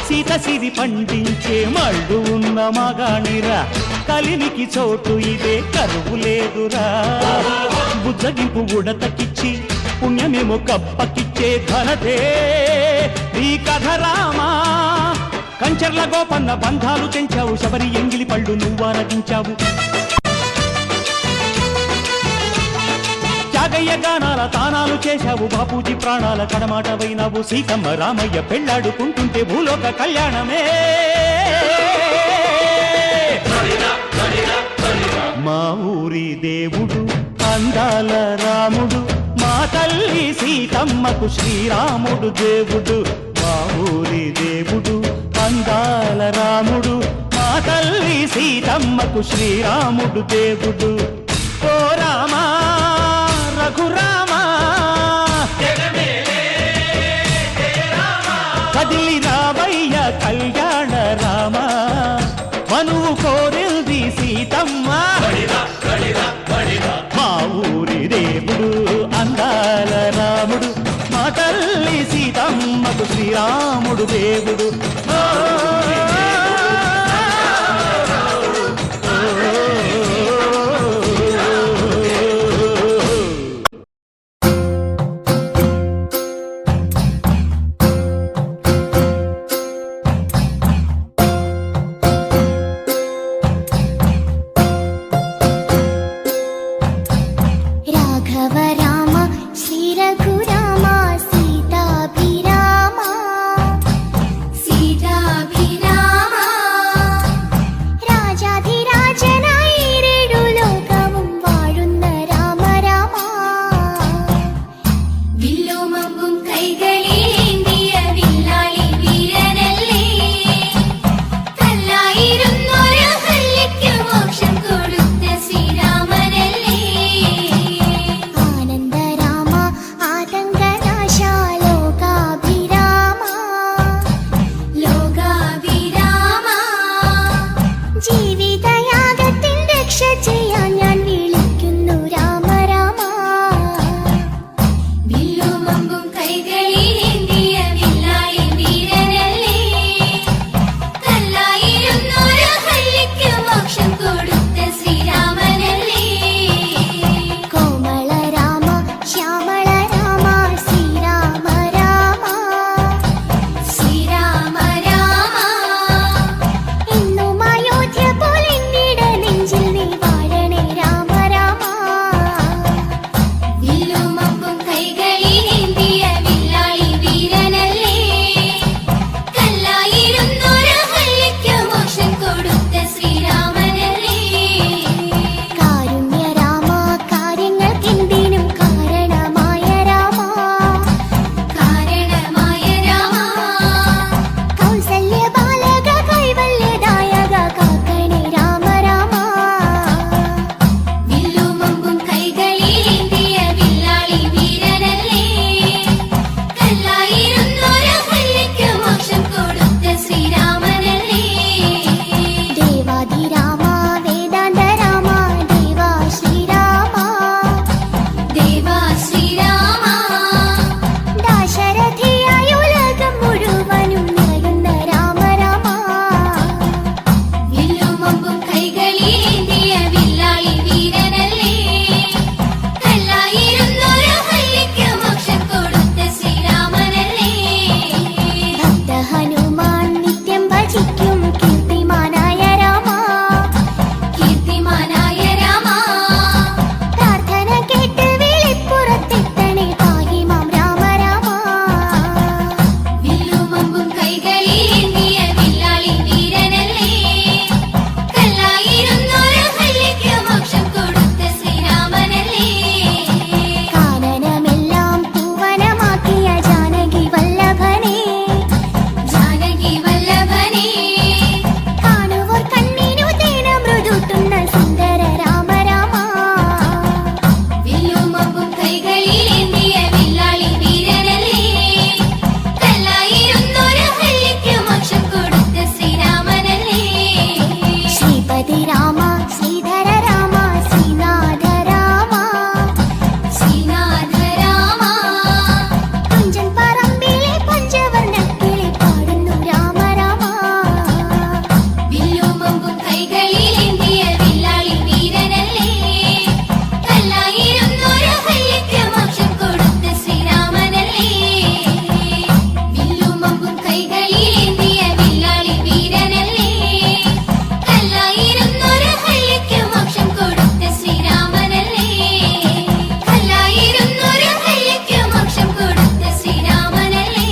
సీత సిరి పండించే మళ్ళు ఉన్న మగాణిరా కలినికి చోటు ఇదే కరువు లేదురా బుజ్జగింపు ఉడతకిచ్చి పుణ్యమేమో కప్పకిచ్చే ఘనతే ఈ కథ రామా కంచర్ల గోపన్న బంధాలు తెంచావు శబరి ఎంగిలి పళ్ళు నువ్వారగించావు త్యాగయ్య గానాల తానాలు చేశావు బాపూజీ ప్రాణాల కడమాట వైనావు సీతమ్మ రామయ్య పెళ్ళాడుకుంటుంటే భూలోక కళ్యాణమే మా ఊరి దేవుడు అందాల రాముడు మా తల్లి సీతమ్మకు శ్రీరాముడు దేవుడు మా ఊరి దేవుడు అందాల రాముడు మా తల్లి సీతమ్మకు శ్రీరాముడు దేవుడు ఓ రామా కదిలి రామయ్య కళ్యాణ రామ మనువు కోరిల్ది సీతమ్మ మా ఊరి దేవుడు అందాల రాముడు మా తల్లి సీతమ్మకు శ్రీరాముడు దేవుడు రాఘవ రామ శ్రీ రఘురామ సీతాభిరామ సీతాభిరామ രാജാധിരാജനായി രേടു ലോകവും വാഴുന്ന രാമ രാമ വില്ലുമമ്പും കൈകളിലേന്തിയ വില്ലാളി വീരനല്ലേ കല്ലായിരുന്നൊരു ഹല്യയ്ക്ക് മോക്ഷം കൊടുത്ത ശ്രീരാമനല്ലേ ആനന്ദരാമ ആതങ്കനാശ ലോകാഭിരാമ ലോകാഭിരാമ ജീവിതയാഗത്തിൻ രക്ഷ ചെയ്യാൻ ഞാൻ വിളിക്കുന്നു രാമ രാമ വില്ലുമമ്പും കൈകളിലേന്തിയ വില്ലാളി വീരനല്ലേ കല്ലായിരുന്നൊരു ഹല്യയ്ക്ക് മോക്ഷം കൊടുത്ത ശ്രീരാമനല്ലേ കോമള രാമ ശ്യാമള രാമ ശ്രീരാമ രാമ ശ്രീരാമ രാമ എന്നും അയോധ്യ പോലെന്നിട നെഞ്ചിൽ നീ വാഴണേ രാമ രാമ വില്ലുമമ്പും കൈകളിലേന്തിയ വില്ലാളി വീരനല്ലേ കല്ലായിരുന്നൊരു ഹല്യയ്ക്ക് മോക്ഷം കൊടുത്ത ശ്രീരാമനല്ലേ കാരുണ്യ രാമ കാര്യങ്ങൾക്കെന്തിനും കാരണമായ രാമ കാരണമായ രാമ കൗസല്യ ബാലക കൈവല്യദായക കാക്കണേ രാമ രാമ വില്ലുമമ്പും കൈകളിലേന്തിയ വില്ലാളി വീരനല്ലേ കല്ലായിരുന്നൊരു ഹല്യയ്ക്ക് മോക്ഷം കൊടുത്ത ശ്രീരാമനല്ലേ ദേവാധിരാമ വേദാന്ത രാമ ദേവാ ശ്രീരാമ ദേവാ ശ്രീരാമ ദാശരഥിയായ ഉലകം മുഴുവനും നിറയുന്ന രാമ രാമ വില്ലുമമ്പും കൈകളിലേന്തിയ വില്ലാളി വീരനല്ലേ കല്ലായിരുന്നൊരു ഹല്യയ്ക്ക് മോക്ഷം കൊടുത്ത ശ്രീരാമനല്ലേ ഭക്ത ഹനുമാൻ നിത്യം ഭജിക്കും കീർത്തിമാനായ രാമ കീർത്തിമാനായ രാമ പ്രാർത്ഥന കേട്ട് വെളിപ്പുറത്തെത്തണേ പാഹിമാം രാമ രാമ വില്ലുമമ്പും കൈകളിലേന്തിയ വില്ലാളി വീരനല്ലേ കല്ലായിരുന്നൊരു ഹല്യയ്ക്ക് മോക്ഷം കൊടുത്ത ശ്രീരാമനല്ലേ കാനനമെല്ലാം പൂവനമാക്കിയ ജാനകി വല്ലഭനെ ജാനകി വല്ലഭനെ കാണുവോർ കണ്ണിനു തേന മൃദുട്ടുന്ന സുന്ദര രാമ രാമ വില്ലുമമ്പും കൈകളിലേന്തിയ വില്ലാളി വീരനല്ലേ കല്ലായിരുന്നൊരു ഹല്യയ്ക്ക് മോക്ഷം കൊടുത്ത ശ്രീരാമനല്ലേ ശ്രീപതി രാമ ശ്രീധര രാമ ശ്രീനാഥ രാമ ശ്രീനാഥ രാമ തുഞ്ചൻ പറമ്പിലെ പഞ്ചവർണ്ണക്കിളി പാടുന്നു രാമ രാമ വില്ലുമമ്പും കൈകളിലേന്തിയ വില്ലാളി വീരനല്ലേ കല്ലായിരുന്നൊരു ഹല്യയ്ക്ക് മോക്ഷം കൊടുത്ത ശ്രീരാമനല്ലേ വില്ലുമമ്പും കൈകളിലേന്തിയ വില്ലാളി വീരനല്ലേ കല്ലായിരുന്നൊരു ഹല്യയ്ക്ക് മോക്ഷം കൊടുത്ത ശ്രീരാമനല്ലേ കല്ലായിരുന്നൊരു ഹല്യയ്ക്ക് മോക്ഷം കൊടുത്ത ശ്രീരാമനല്ലേ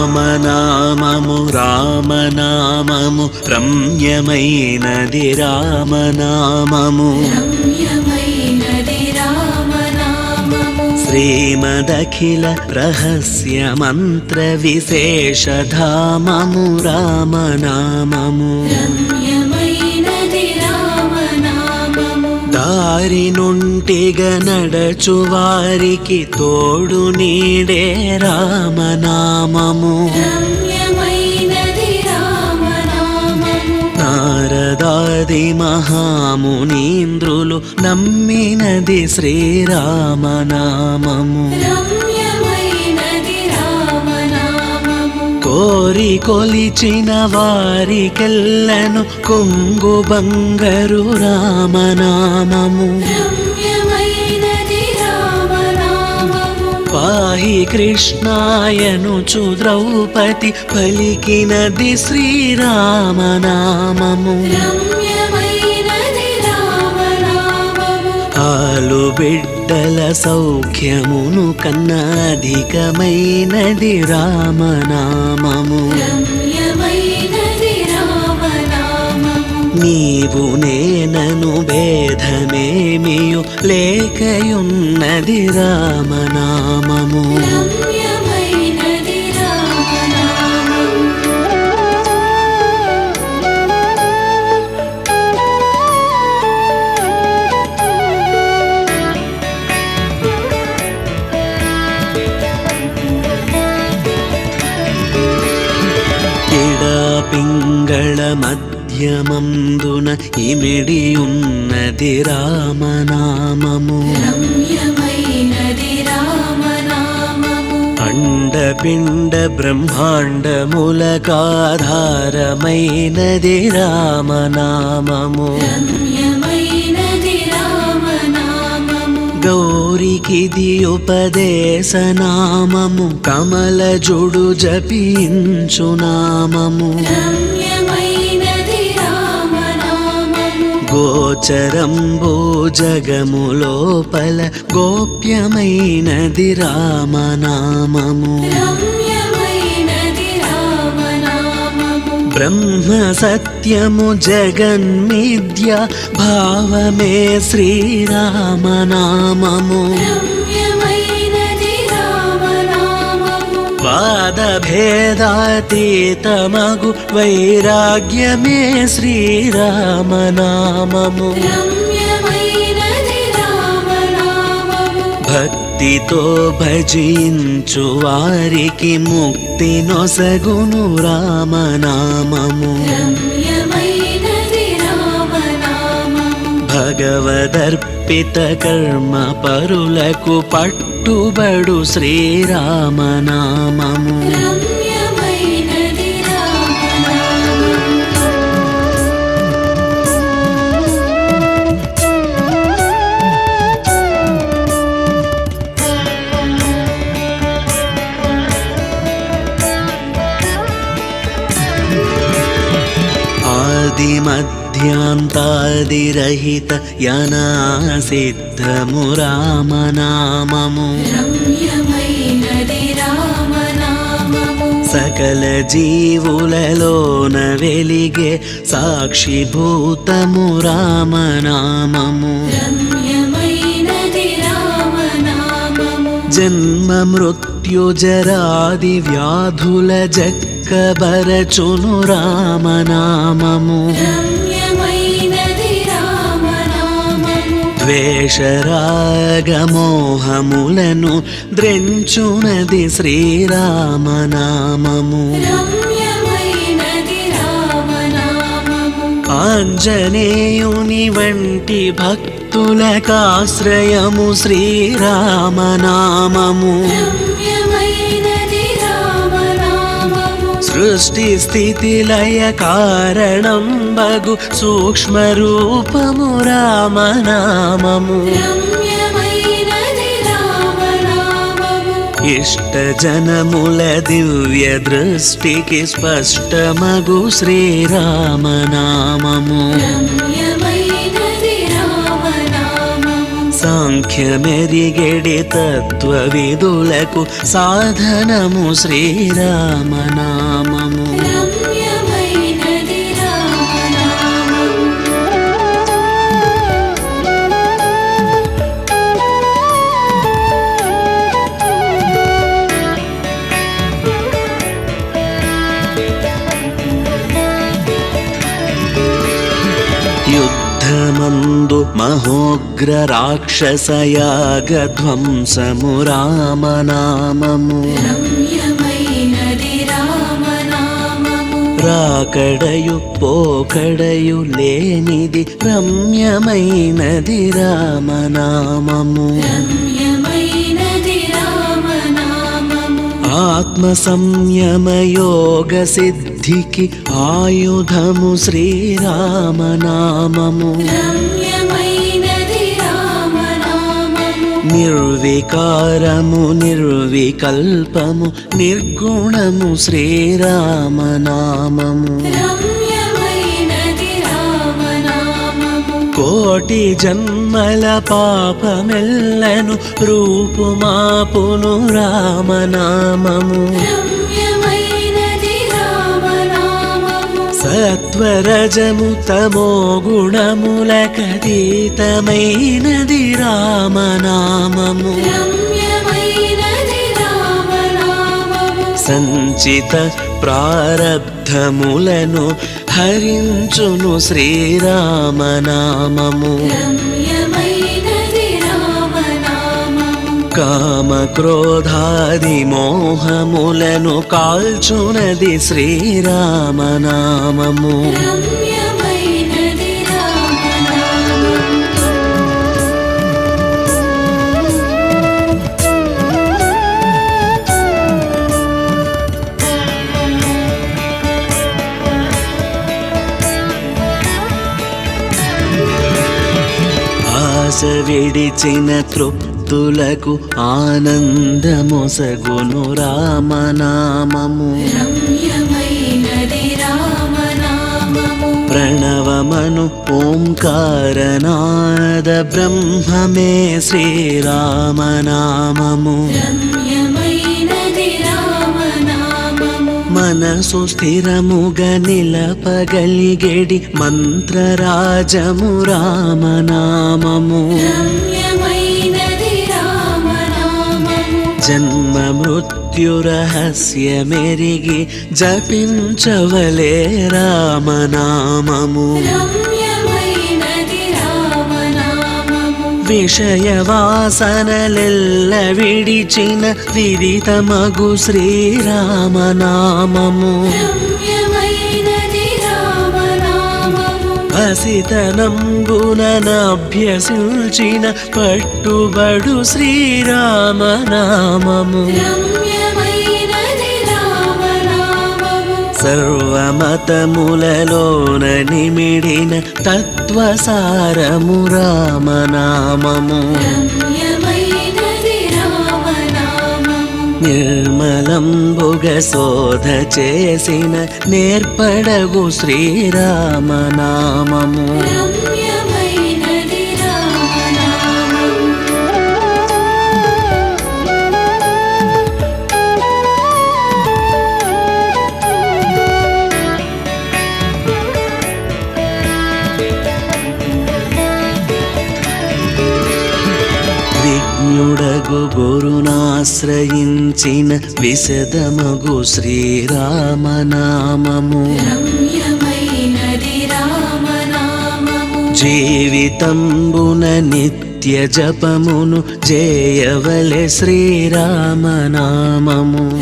రామనామము రామనామము రమ్యమైనది రామనామము రమ్యమైనది రామనామము శ్రీమదఖిల రహస్య మంత్ర విశేషధామము రామనామము రమ్యమైనది రామనామము దారి నుంటిగా నడచు వారికి తోడు నీడే రామనామము రమ్యమైనది రామనామము నారదాది మహామునీంద్రులు నమ్మినది శ్రీరామనామము రమ్యమైనది రామనామము కోరి కొలిచిన వారికెల్లను కొంగు బంగరు రామనామము రమ్యమైనది రామనామము పాహి కృష్ణాయనుచు ద్రౌపది పలికినది శ్రీరామనామము రమ్యమైనది రామనామము ఆలు బిడ్డల సౌఖ్యమును కన్నా అధికమైనది రామనామము రమ్యమైనది రామనామము నీవు నేనను భేదమేమియు లేకయున్నది రామనామము రమ్యమైనది రామనామము ఇడా పింగళ మధ్యమందున ఇమిడియున్నది రామనామము రమ్యమైనది రామనామము అండపిండ బ్రహ్మాండములకాధారమైనది రామనామము రమ్యమైనది రామనామము గౌరికిది ఉపదేశనామము కమలజుడు జపించు నామము రమ్యమైనది రామనామము గోచరంబో జగము లోపల గోప్యమైనది రామనామము రమ్యమైనది రామనామము బ్రహ్మ సత్యము జగన్మిథ్య భావమే శ్రీరామనామము రమ్యమైనది రామనామము వాదభేదాతీతమగు వైరాగ్యమే శ్రీరామనామము రమ్యమైనది రామనామము భక్తితో భజించు వారికి ముక్తి నొసగును రామనామము రమ్యమైనది రామనామము భగవదర్పిత కర్మ పరులకు పట్టుబడు శ్రీరామనామము రమ్యమైనది రామనామము ఆది మధ్యాంతాదిరహిత యనాసిద్ధము రామనామము రమ్యమైనది రామనామము సకల జీవులలోన వెలిగే సాక్షిభూతము రామనామము రమ్యమైనది రామనామము జన్మ మృత్యు జరాది వ్యాధుల జక్కబరచును రామనామము రమ్యమైనది రామనామము ద్వేషరాగమోహములను ద్రెంచునది శ్రీరామనామము రమ్యమైనది రామనామము ఆంజనేయుని వంటి భక్తులకాశ్రయము శ్రీరామనామము రమ్యమైనది రామనామము సృష్టి స్థితి లయ కారణం బగు సూక్ష్మ రూపము రామనామము రమ్యమైనది రామనామము ఇష్ట జనముల దివ్య దృష్టికి స్పష్టమగు శ్రీరామనామము రమ్యమైనది రామనామము సాంఖ్యమెరిగెడి తత్వవిదులకు సాధనము శ్రీరామనామము రమ్యమైనది రామనామము యుద్ధమందు మహోగ్ర రాక్షసయాగధ్వంసము రామనామము రమ్యమైనది రామనామము రాకడయు పోకడయు లేనిది రమ్యమైనది రామనామము రమ్యమైనది రామనామము ఆత్మ సంయమ యోగ సిద్ధికి ఆయుధము శ్రీరామనామము రమ్యమైనది రామనామము నిర్వికారము నిర్వికల్పము నిర్గుణము శ్రీరామనామము రమ్యమైనది రామనామము కోటి జన్మల పాపమెల్లను రూపుమాపును రామనామము రమ్యమైనది రామనామము సత్వరజము తమో గుణములకతీతమైనది రామనామము రమ్యమైనది రామనామము సంచిత ప్రారబ్ధములను హరించును శ్రీరామనామము రమ్యమైనది రామనామము కామ క్రోధాది మోహములను కాల్చునది శ్రీరామనామము రమ్యమైనది రామనామము ఆశ విడిచిన తృప్తులకు ఆనందమొసగును రామనామము రమ్యమైనది రామనామము ప్రణవమను ఓంకారనాద బ్రహ్మమే శ్రీరామనామము రమ్యమైనది రామనామము మనసు స్థిరముగా నిలపగలిగేడి మంత్రరాజము రామనామము రమ్యమైనది రామనామము జన్మ మృత్యురహస్యమెరిగి జపించవలే రామనామము రమ్యమైనది రామనామము విషయవాసనలెల్ల విడిచిన విదితమగు శ్రీరామనామము రమ్యమైనది రామనామము అసితనంబుననభ్యసించిన పట్టుబడు శ్రీరామనామము రమ్యమైనది రామనామము సర్వమతములలోన నిమిడిన తత్వసారము రామనామము రమ్యమైనది రామనామము నిర్మలంబుగ శోధ చేసిన నేర్పడగు శ్రీరామనామము రమ్యమైనది రామనామము విజ్ఞుడగు గురునాశ్రయించిన విశదమగు శ్రీరామనామము రమ్యమైనది రామనామము జీవితంబున నిత్య జపమును జేయవలె శ్రీరామనామము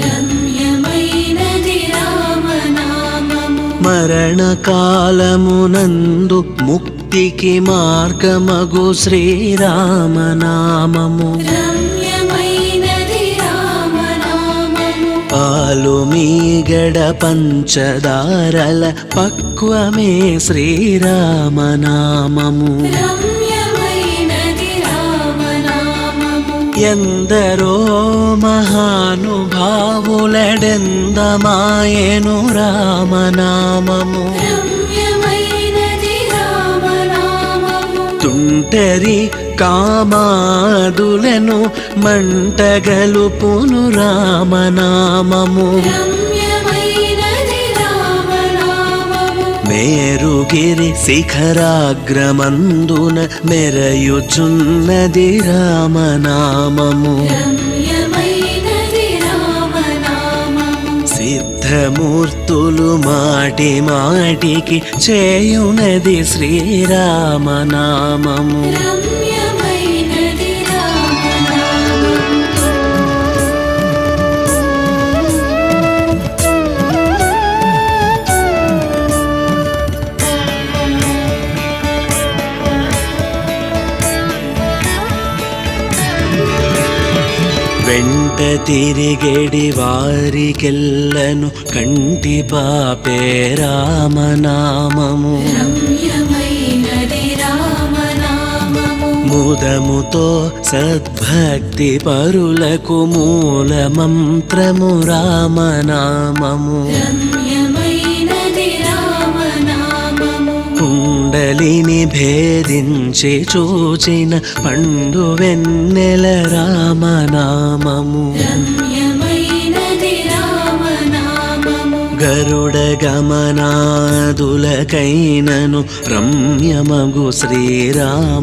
రమ్యమైనది రామనామము మరణకాలమునందు ముక్తికి మార్గమగు శ్రీరామనామము రమ్యమైనది రామనామము పాలు మీగడ పంచదారల పక్వమే శ్రీరామనామము రమ్యమైనది రామనామము ఎందరో మహానుభావులడెందమాయను రామనామము రమ్యమైనది రామనామము తుంటరి కామాదులను మంటగలుపును రామనామము రమ్యమైనది రామనామము మేరుగిరి శిఖరాగ్రమందున మెరయుచున్నది రామనామము రమ్యమైనది రామనామము సిద్ధ సిద్ధమూర్తులు మాటి మాటికి చేయునది శ్రీరామనామము. రమ్యమైనది రామనామము. వెంట తిరిగెడి వారికెల్లను కంటి పాపే రామనామము. రమ్యమైనది రామనామము. ముదముతో సద్భక్తి పరులకు మూల మంత్రము రామనామము. రమ్యమైనది రామనామము. కుండలిని భేదించి చూచిన పండు వెన్నెల రామనామము. రమ్యమైనది రామనామము. గరుడ గమనాదులకైనను రమ్యమగు శ్రీరామనామము.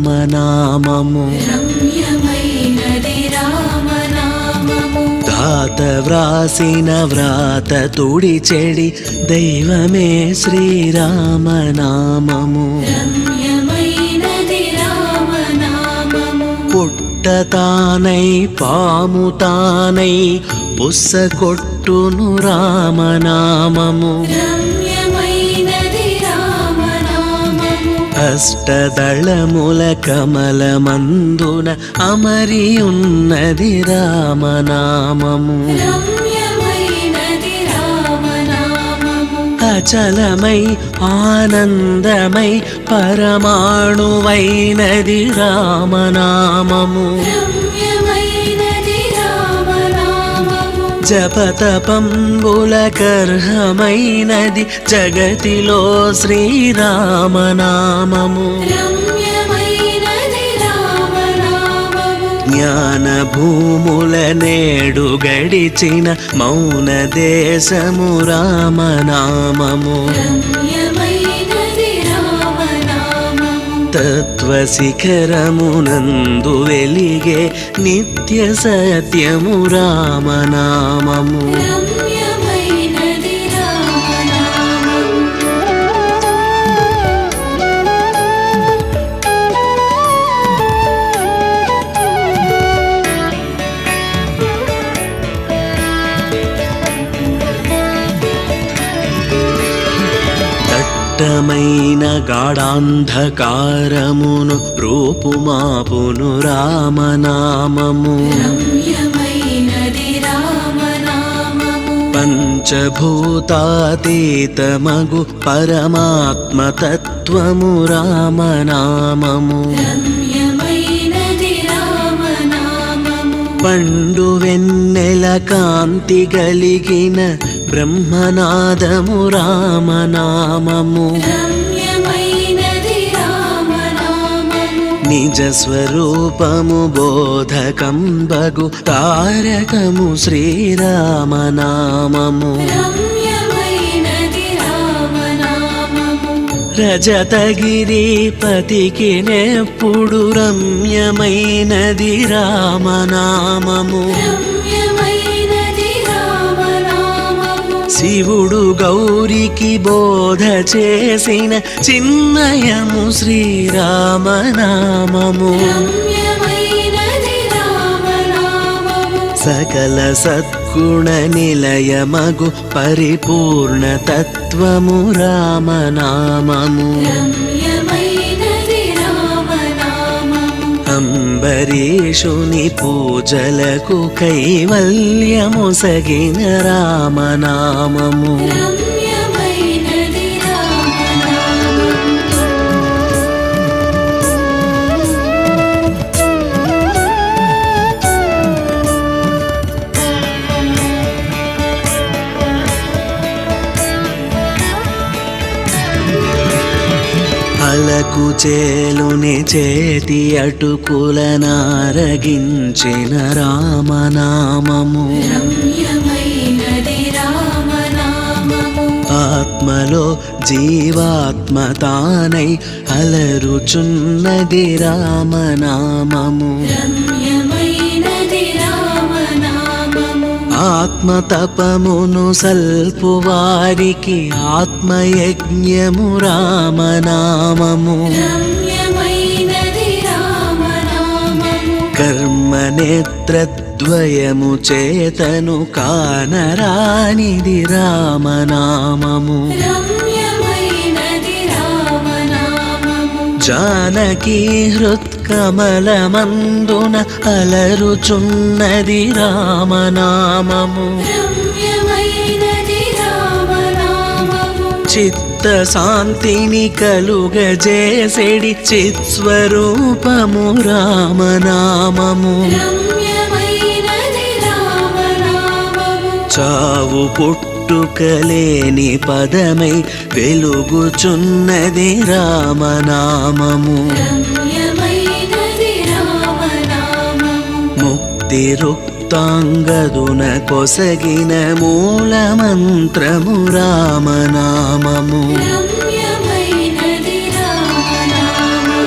రమ్యమైనది రామనామము. ధాత వ్రాసిన వ్రాత తుడిచెడి దైవమే శ్రీరామనామము. రమ్యమైనది రామనామము. పుట్టతానై పాము తానై బుస్స కొట్టును రామనామము. రమ్యమైనది రామనామము. అష్టదళముల కమలమందున అమరి ఉన్నది రామనామము. రమ్యమైనది రామనామము. అచలమై ఆనందమై పరమాణువైనది రామనామము. రమ్యమైనది రామనామము. జపతపంబులకర్హమైనది జగతిలో శ్రీరామనామము. రమ్యమైనది రామనామము. జ్ఞాన భూముల నేడు గడిచిన మౌన దేశము రామనామము. రమ్యమైనది రామనామము. తత్వశిఖరమునందు వెలిగే నిత్య సత్యము రామనామము. రమ్యమైనది రామనామము. దట్టమైన గాఢాంధకారమును రూపుమాపును రామనామము. రమ్యమైనది రామనామము. పంచభూతాతీతమగు పరమాత్మ తత్వము రామనామము. రమ్యమైనది రామనామము. పండు వెన్నెల కాంతి కలిగిన బ్రహ్మనాదము రామనామము. రమ్యమైనది రామనామము. నిజ స్వరూపము బోధకంబగు తారకము శ్రీరామనామము. రమ్యమైనది రామనామము. రజతగిరిపతికి నెప్పుడు రమ్యమైనది రామనామము. రమ్యమైనది రామనామము. శివుడు గౌరికి బోధ చేసిన చిన్మయము శ్రీరామనామము. రమ్యమైనది రామనామము. సకల సద్గుణ నిలయమగు పరిపూర్ణ తత్వము రామనామము. రమ్యమైనది రామనామము. అంబరీషుని పూజలకు కైవల్యము సగిన రామనామము. రమ్యమైనది రామనామము. అలకు చేలుని చేతి అటుకుల నారగించిన రామనామము. రమ్యమైనది రామనామము. ఆత్మలో జీవాత్మ తానై అలరుచున్నది రామనామము. రమ్యమైనది రామనామము. ఆత్మతపమును సల్పు వారికి ఆత్మయజ్ఞము రామనామము రమ్యమైనది రామనామము కర్మనేత్రద్వయము చేతను కానరానిది రామనామము రమ్యమైనది రామనామము జానకీ హృత్కమలమందున అలరుచున్నది రామనామము రమ్యమైనది రామనామము చిత్త శాంతిని కలుగజేసెడి చిత్స్వరూపము రామనామము రమ్యమైనది రామనామము చావు పుట్టుకలేని పదమై వెలుగుచున్నది రామనామము రమ్యమైనది రామనామము ముక్తి రుక్తాంగదున కొసగిన మూలమంత్రము రామనామము రమ్యమైనది రామనామము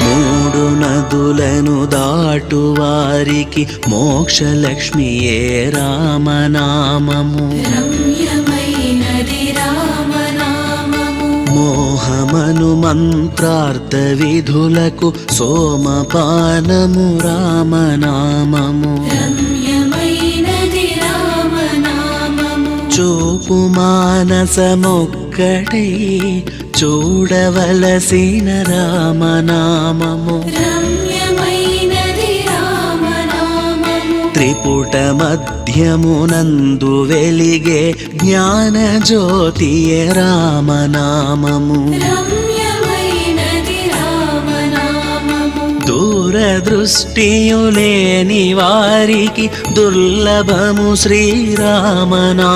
మూడు నదులను దాటు వారికి మోక్షలక్ష్మియే రామనామము రమ్యమైనది రామనామము మోహమను మంత్రార్థ విధులకు సోమపానము రామనామము రమ్యమైనది రామనామము చూపు మానసమొక్కటై చూడవలసిన రామనామము రమ్యమైనది రామనామము త్రిపుట మధ్యమునందు వెలిగే జ్ఞానజ్యోతియే రామనామము రమ్యమైనది రామనామము దూరదృష్టియులేని వారికి దుర్లభము శ్రీరామనామము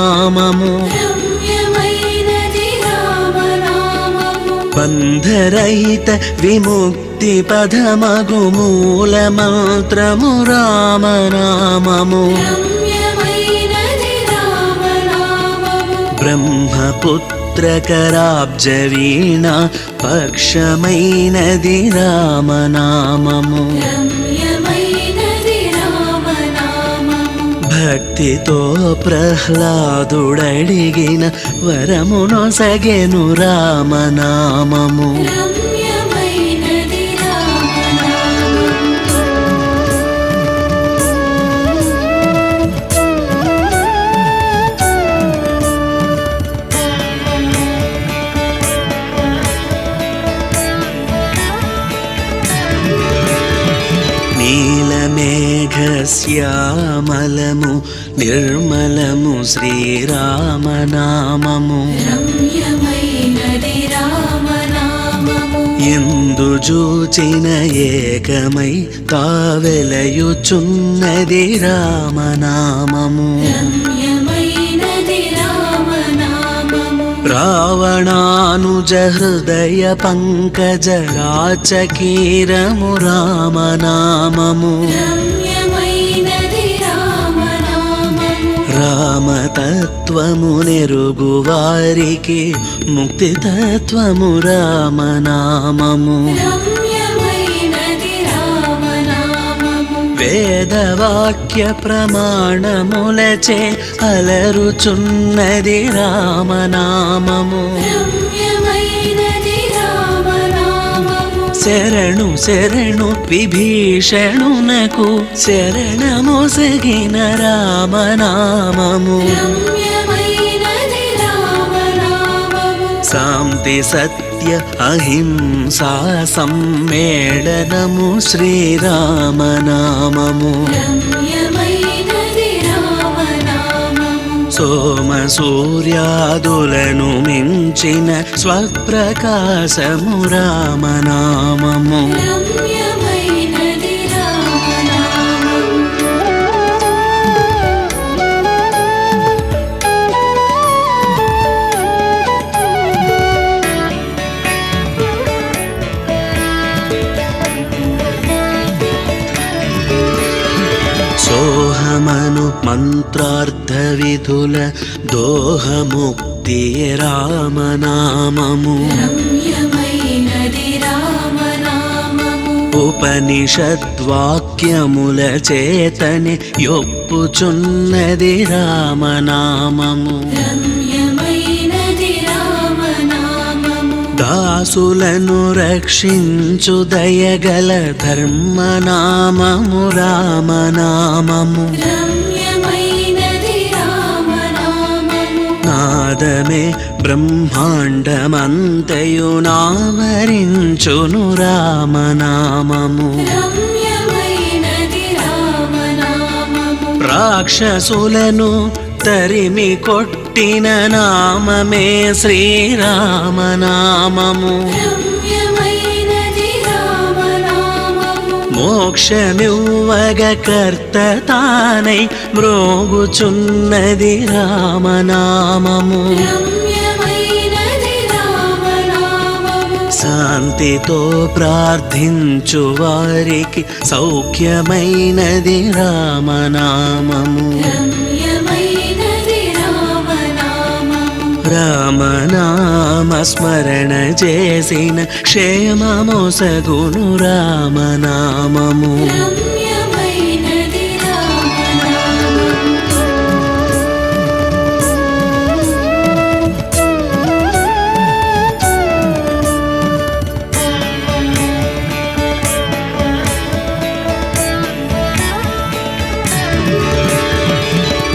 రమ్యమైనది రామనామము బంధరహిత విముక్తి పదమగు మూలమంత్రము రామనామము రమ్యమైనది రామనామము బ్రహ్మపుత్రకరాబ్జ వీణ పక్షమైనది రామనామము రమ్యమైనది రామనామము భక్తితో ప్రహ్లాదుడడిగిన వరమునొసగెను రామనామము రమ్యమైనది రామనామము నీలమేఘశ్యామలము నిర్మలము శ్రీరామనామము రమ్యమైనది రామనామము ఎందు చూచిన ఏకమై తావెలయుచున్నది రామనామము రమ్యమైనది రామనామము రావణానుజ హృదయ పంకజరాచకీరము రామనామము రమ్యమైనది రామనామము రామతత్వము నెరుగు వారికి ముక్తితత్వము రామనామము రమ్యమైనది రామనామము వేదవాక్య ప్రమాణములచే అలరుచున్నది రామనామము రమ్యమైనది రామనామము శరణు శరణు విభీషణునకు శరణమొసగిన రామనామము రమ్యమైనది రామనామము శాంతి సత్య అహింసా సమ్మేళనము శ్రీరామనామము రమ్యమైనది రామనామము సోమ సూర్యాదులను మించిన స్వప్రకాశము రామనామము రమ్యమైనది రామనామము సోహమను మంత్రార్థ విధుల దోహముక్తి రామనామము రమ్యమైనది రామనామము ఉపనిషద్వాక్యముల చేతని యొప్పుచున్నది రామనామము రమ్యమైనది రామనామము దాసులను రక్షించు దయగల ధర్మనామము రామనామము రమ్యమైనది రామనామము నాదమే బ్రహ్మాండమంతయు నావరించును రామనామము రమ్యమైనది రామనామము రాక్షసులను తరిమి కొట్టిన నామమే శ్రీరామనామము రమ్యమైనది రామనామము మోక్షమివ్వగ కర్త తానై మ్రోగుచున్నది రామనామము రమ్యమైనది రామనామము శాంతితో ప్రార్థించు వారికి సౌఖ్యమైనది రామనామము రమ్యమైనది రామనామము రామనామ స్మరణ చేసిన క్షేమమొసగును రామనామము రమ్యమైనది రామనామము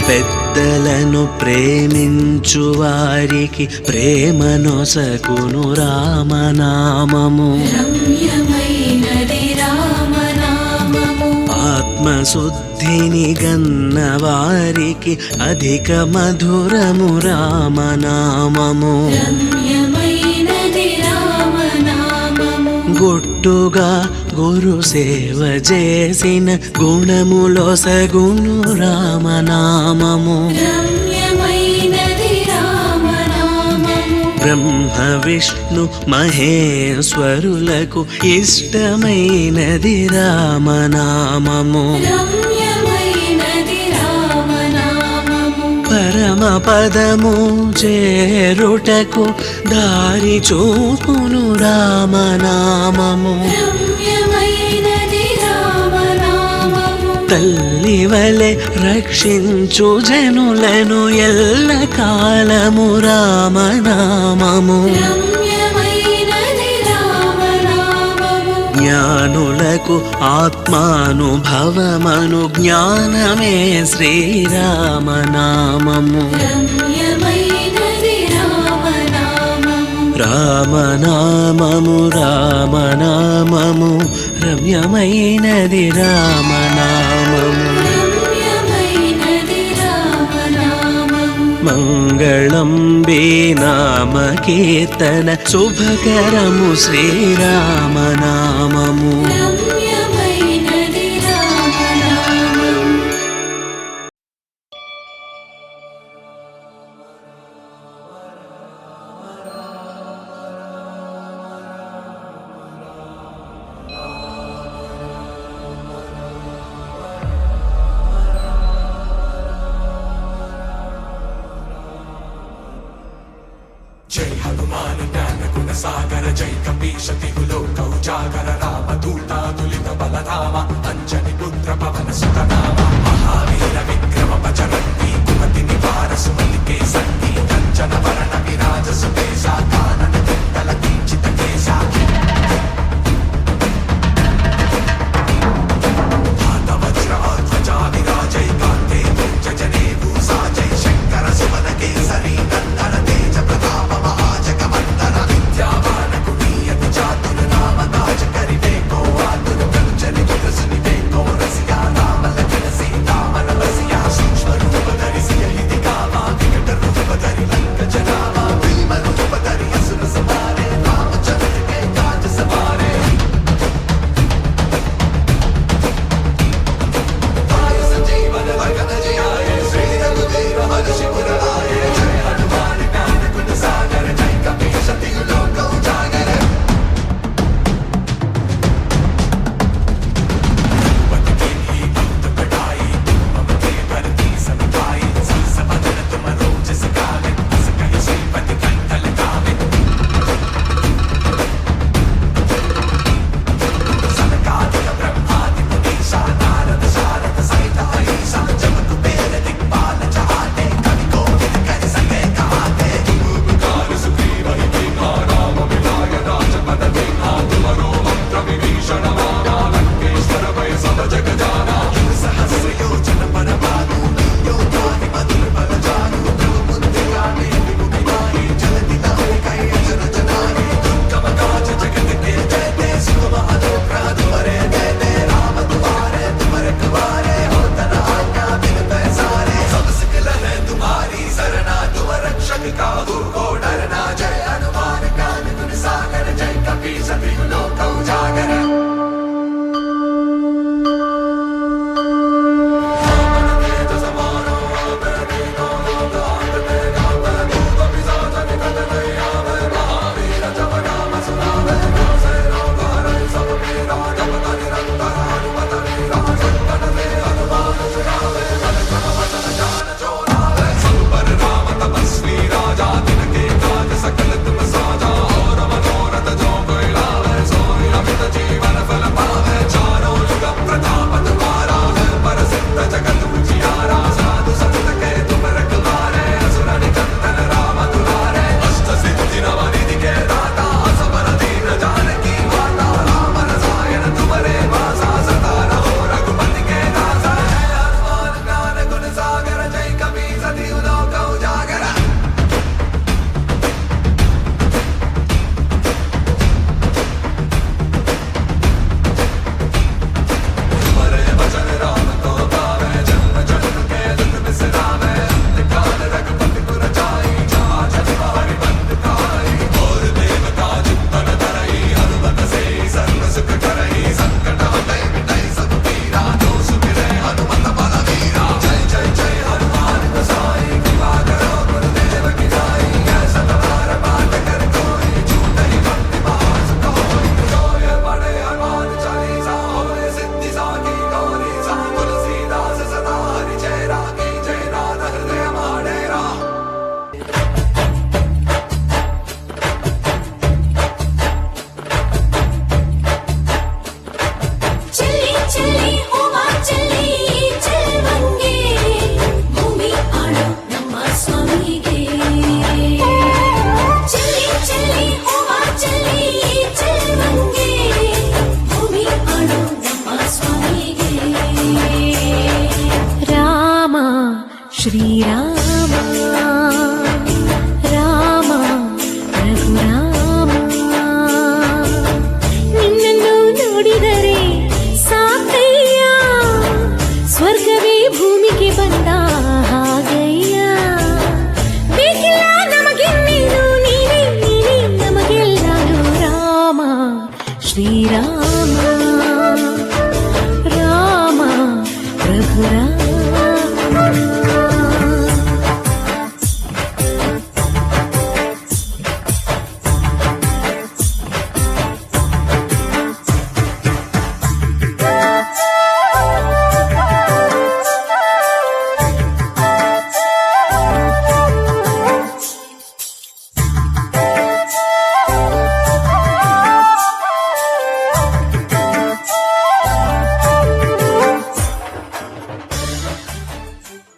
పెద్దలను ప్రేమించు వారికి ప్రేమనొసగును రామనామము రమ్యమైనది రామనామము ఆత్మశుద్ధిని గన్న వారికి అధిక మధురము రామనామము రమ్యమైనది రామనామము గుట్టుగా గురు సేవ చేసిన గుణములొసగును రామనామము రమ్యమైనది రామనామము బ్రహ్మ విష్ణు మహేశ్వరులకు ఇష్టమైనది రామనామము రమ్యమైనది రామనామము పరమ పదము చేరుటకు దారి చూపును రామనామము రమ్యమైనది రామనామము తల్లి వలె రక్షించు జనులను ఎల్ల కాలము రామనామము రమ్యమైనది రామనామము జ్ఞానులకు ఆత్మానుభవమను జ్ఞానమే శ్రీరామనామము రమ్యమైనది రామనామము రామనామము రామనామము రమ్యమైనది రామనామము రమ్యమైనది రామనామము మంగళం నామ కీర్తన శుభకరము శ్రీరామనామము రమ్యమైనది రామనామము जय हनुमान ज्ञान गुण सागर जय कपीश तिहु लोक उजागर राम दूता तुलित बलधामा अंजनी पुत्र पवन सुत नामा महावीर विक्रम बजरंगी कुमति निवार सुमति के संगी